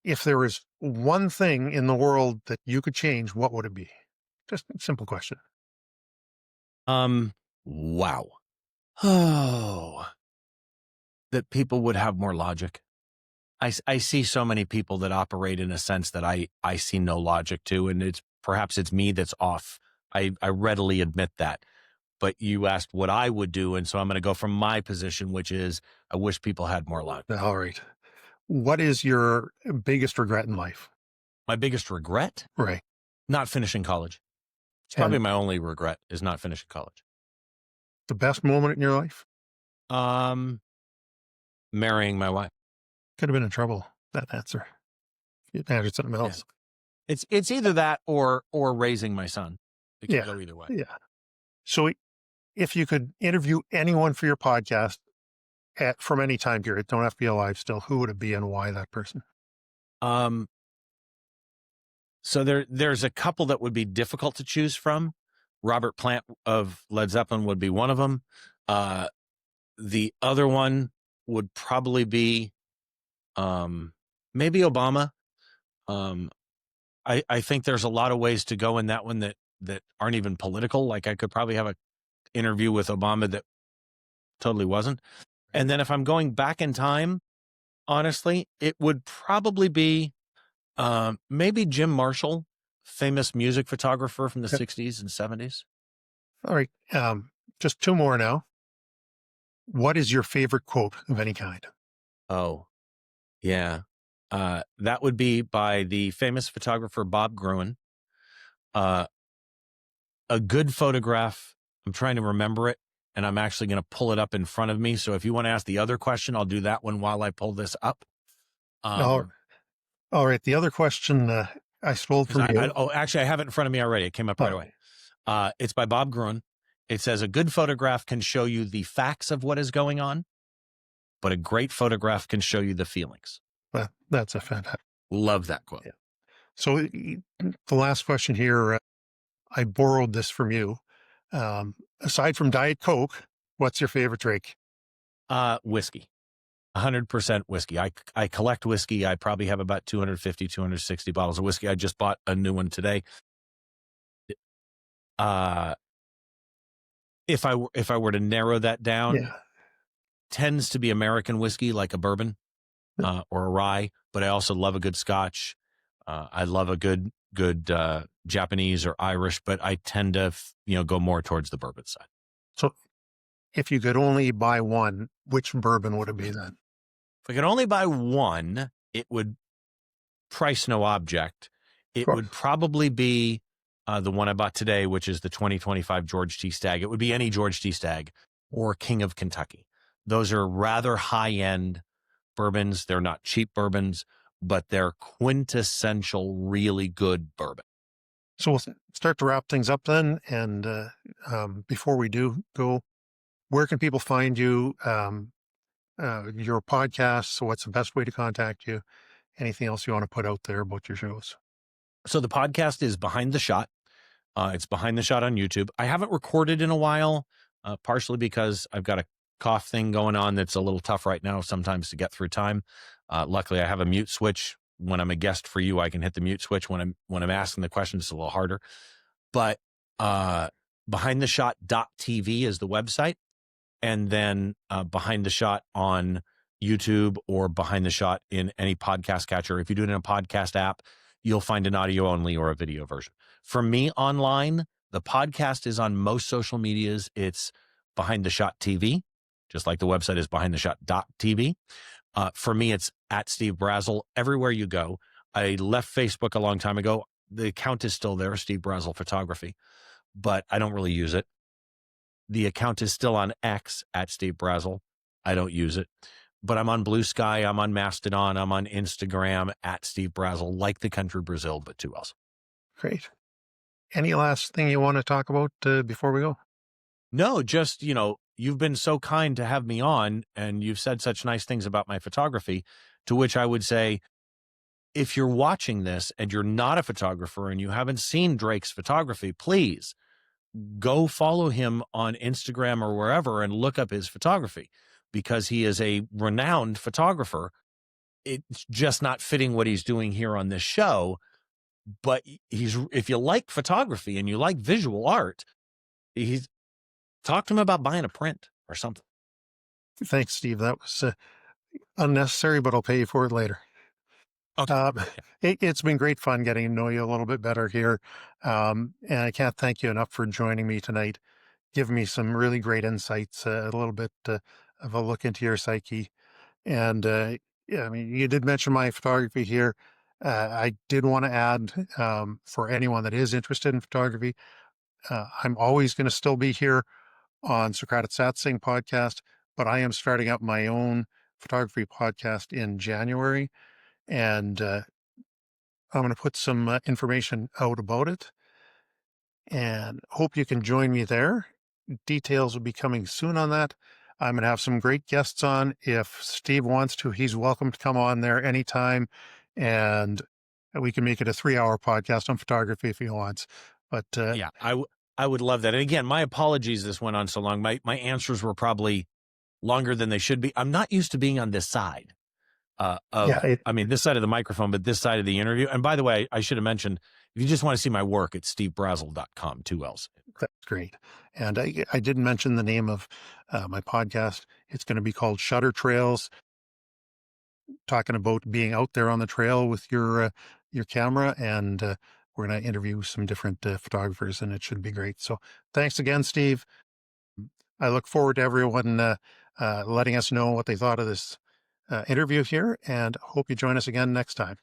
C: If there was one thing in the world that you could change, what would it be? Just a simple question.
D: Wow. Oh, that people would have more logic. I see so many people that operate in a sense that I see no logic to, and perhaps it's me that's off. I readily admit that. But you asked what I would do, and so I'm going to go from my position, which is I wish people had more logic.
C: All right. What is your biggest regret in life?
D: My biggest regret?
C: Right.
D: Not finishing college. It's probably my only regret is not finishing college.
C: The best moment in your life?
D: Marrying my wife.
C: Could have been in trouble, that answer. You answered something else.
D: Yeah. It's either that or raising my son. It can go either way.
C: Yeah. So if you could interview anyone for your podcast from any time period, don't have to be alive still, who would it be and why that person?
D: So there's a couple that would be difficult to choose from, Robert Plant of Led Zeppelin would be one of them. The other one would probably be maybe Obama. I think there's a lot of ways to go in that one that aren't even political. Like I could probably have an interview with Obama that totally wasn't. And then if I'm going back in time, honestly, it would probably be maybe Jim Marshall, famous music photographer from the 60s and 70s.
C: All right. Just two more now. What is your favorite quote of any kind?
D: Oh, yeah. That would be by the famous photographer Bob Gruen. A good photograph, I'm trying to remember it, and I'm actually going to pull it up in front of me. So if you want to ask the other question, I'll do that one while I pull this up.
C: All right. The other question I stole from you.
D: Actually, I have it in front of me already. It came up right away. It's by Bob Gruen. It says, a good photograph can show you the facts of what is going on, but a great photograph can show you the feelings.
C: That's a fantastic.
D: Love that quote.
C: Yeah. So the last question here, I borrowed this from you. Aside from Diet Coke, what's your favorite drink?
D: Whiskey. 100% whiskey. I collect whiskey. I probably have about 250, 260 bottles of whiskey. I just bought a new one today. If I were to narrow that down, tends to be American whiskey, like a bourbon or a rye, but I also love a good Scotch. I love a good Japanese or Irish, but I tend to go more towards the bourbon side.
C: So if you could only buy one, which bourbon would it be then?
D: If I could only buy one, it would, price no object. It would probably be the one I bought today, which is the 2025 George T. Stagg. It would be any George T. Stagg or King of Kentucky. Those are rather high-end bourbons. They're not cheap bourbons, but they're quintessential, really good bourbon.
C: So we'll start to wrap things up then. And before we do go, where can people find you? Your podcasts? What's the best way to contact you? Anything else you want to put out there about your shows?
D: So the podcast is Behind the Shot. It's Behind the Shot on YouTube. I haven't recorded in a while, partially because I've got a cough thing going on that's a little tough right now sometimes to get through time. Luckily, I have a mute switch. When I'm a guest for you, I can hit the mute switch. When I'm asking the questions, it's a little harder. But behindtheshot.tv is the website. And then Behind the Shot on YouTube or Behind the Shot in any podcast catcher. If you do it in a podcast app, you'll find an audio only or a video version. For me online, the podcast is on most social medias. It's Behind the Shot TV, just like the website is behindtheshot.tv. For me, it's at Steve Brazill everywhere you go. I left Facebook a long time ago. The account is still there, Steve Brazill Photography, but I don't really use it. The account is still on X at Steve Brazill. I don't use it, but I'm on Blue Sky. I'm on Mastodon. I'm on Instagram at Steve Brazill, like the country Brazil, but two L's.
C: Great. Any last thing you want to talk about before we go?
D: No, just, you've been so kind to have me on and you've said such nice things about my photography, to which I would say, if you're watching this and you're not a photographer and you haven't seen Drake's photography, please go follow him on Instagram or wherever and look up his photography, because he is a renowned photographer. It's just not fitting what he's doing here on this show. But if you like photography and you like visual art, talk to him about buying a print or something.
C: Thanks, Steve. That was unnecessary, but I'll pay you for it later.
D: Okay.
C: It's been great fun getting to know you a little bit better here. And I can't thank you enough for joining me tonight, giving me some really great insights, a little bit of a look into your psyche. And you did mention my photography here. I did want to add, for anyone that is interested in photography, I'm always going to still be here on Socratic Satsang podcast, but I am starting up my own photography podcast in January. And I'm going to put some information out about it and hope you can join me there. Details will be coming soon on that. I'm going to have some great guests on. If Steve wants to, he's welcome to come on there anytime. And we can make it a 3-hour podcast on photography if he wants. But
D: yeah, I would love that. And again, my apologies. This went on so long. My answers were probably longer than they should be. I'm not used to being on this side this side of the microphone, but this side of the interview. And by the way, I should have mentioned, if you just want to see my work, it's stevebrazill.com, 2 L's.
C: That's great. And I didn't mention the name of my podcast. It's going to be called Shutter Trails, talking about being out there on the trail with your camera. And we're going to interview some different photographers, and it should be great. So thanks again, Steve. I look forward to everyone letting us know what they thought of this interview here, and hope you join us again next time.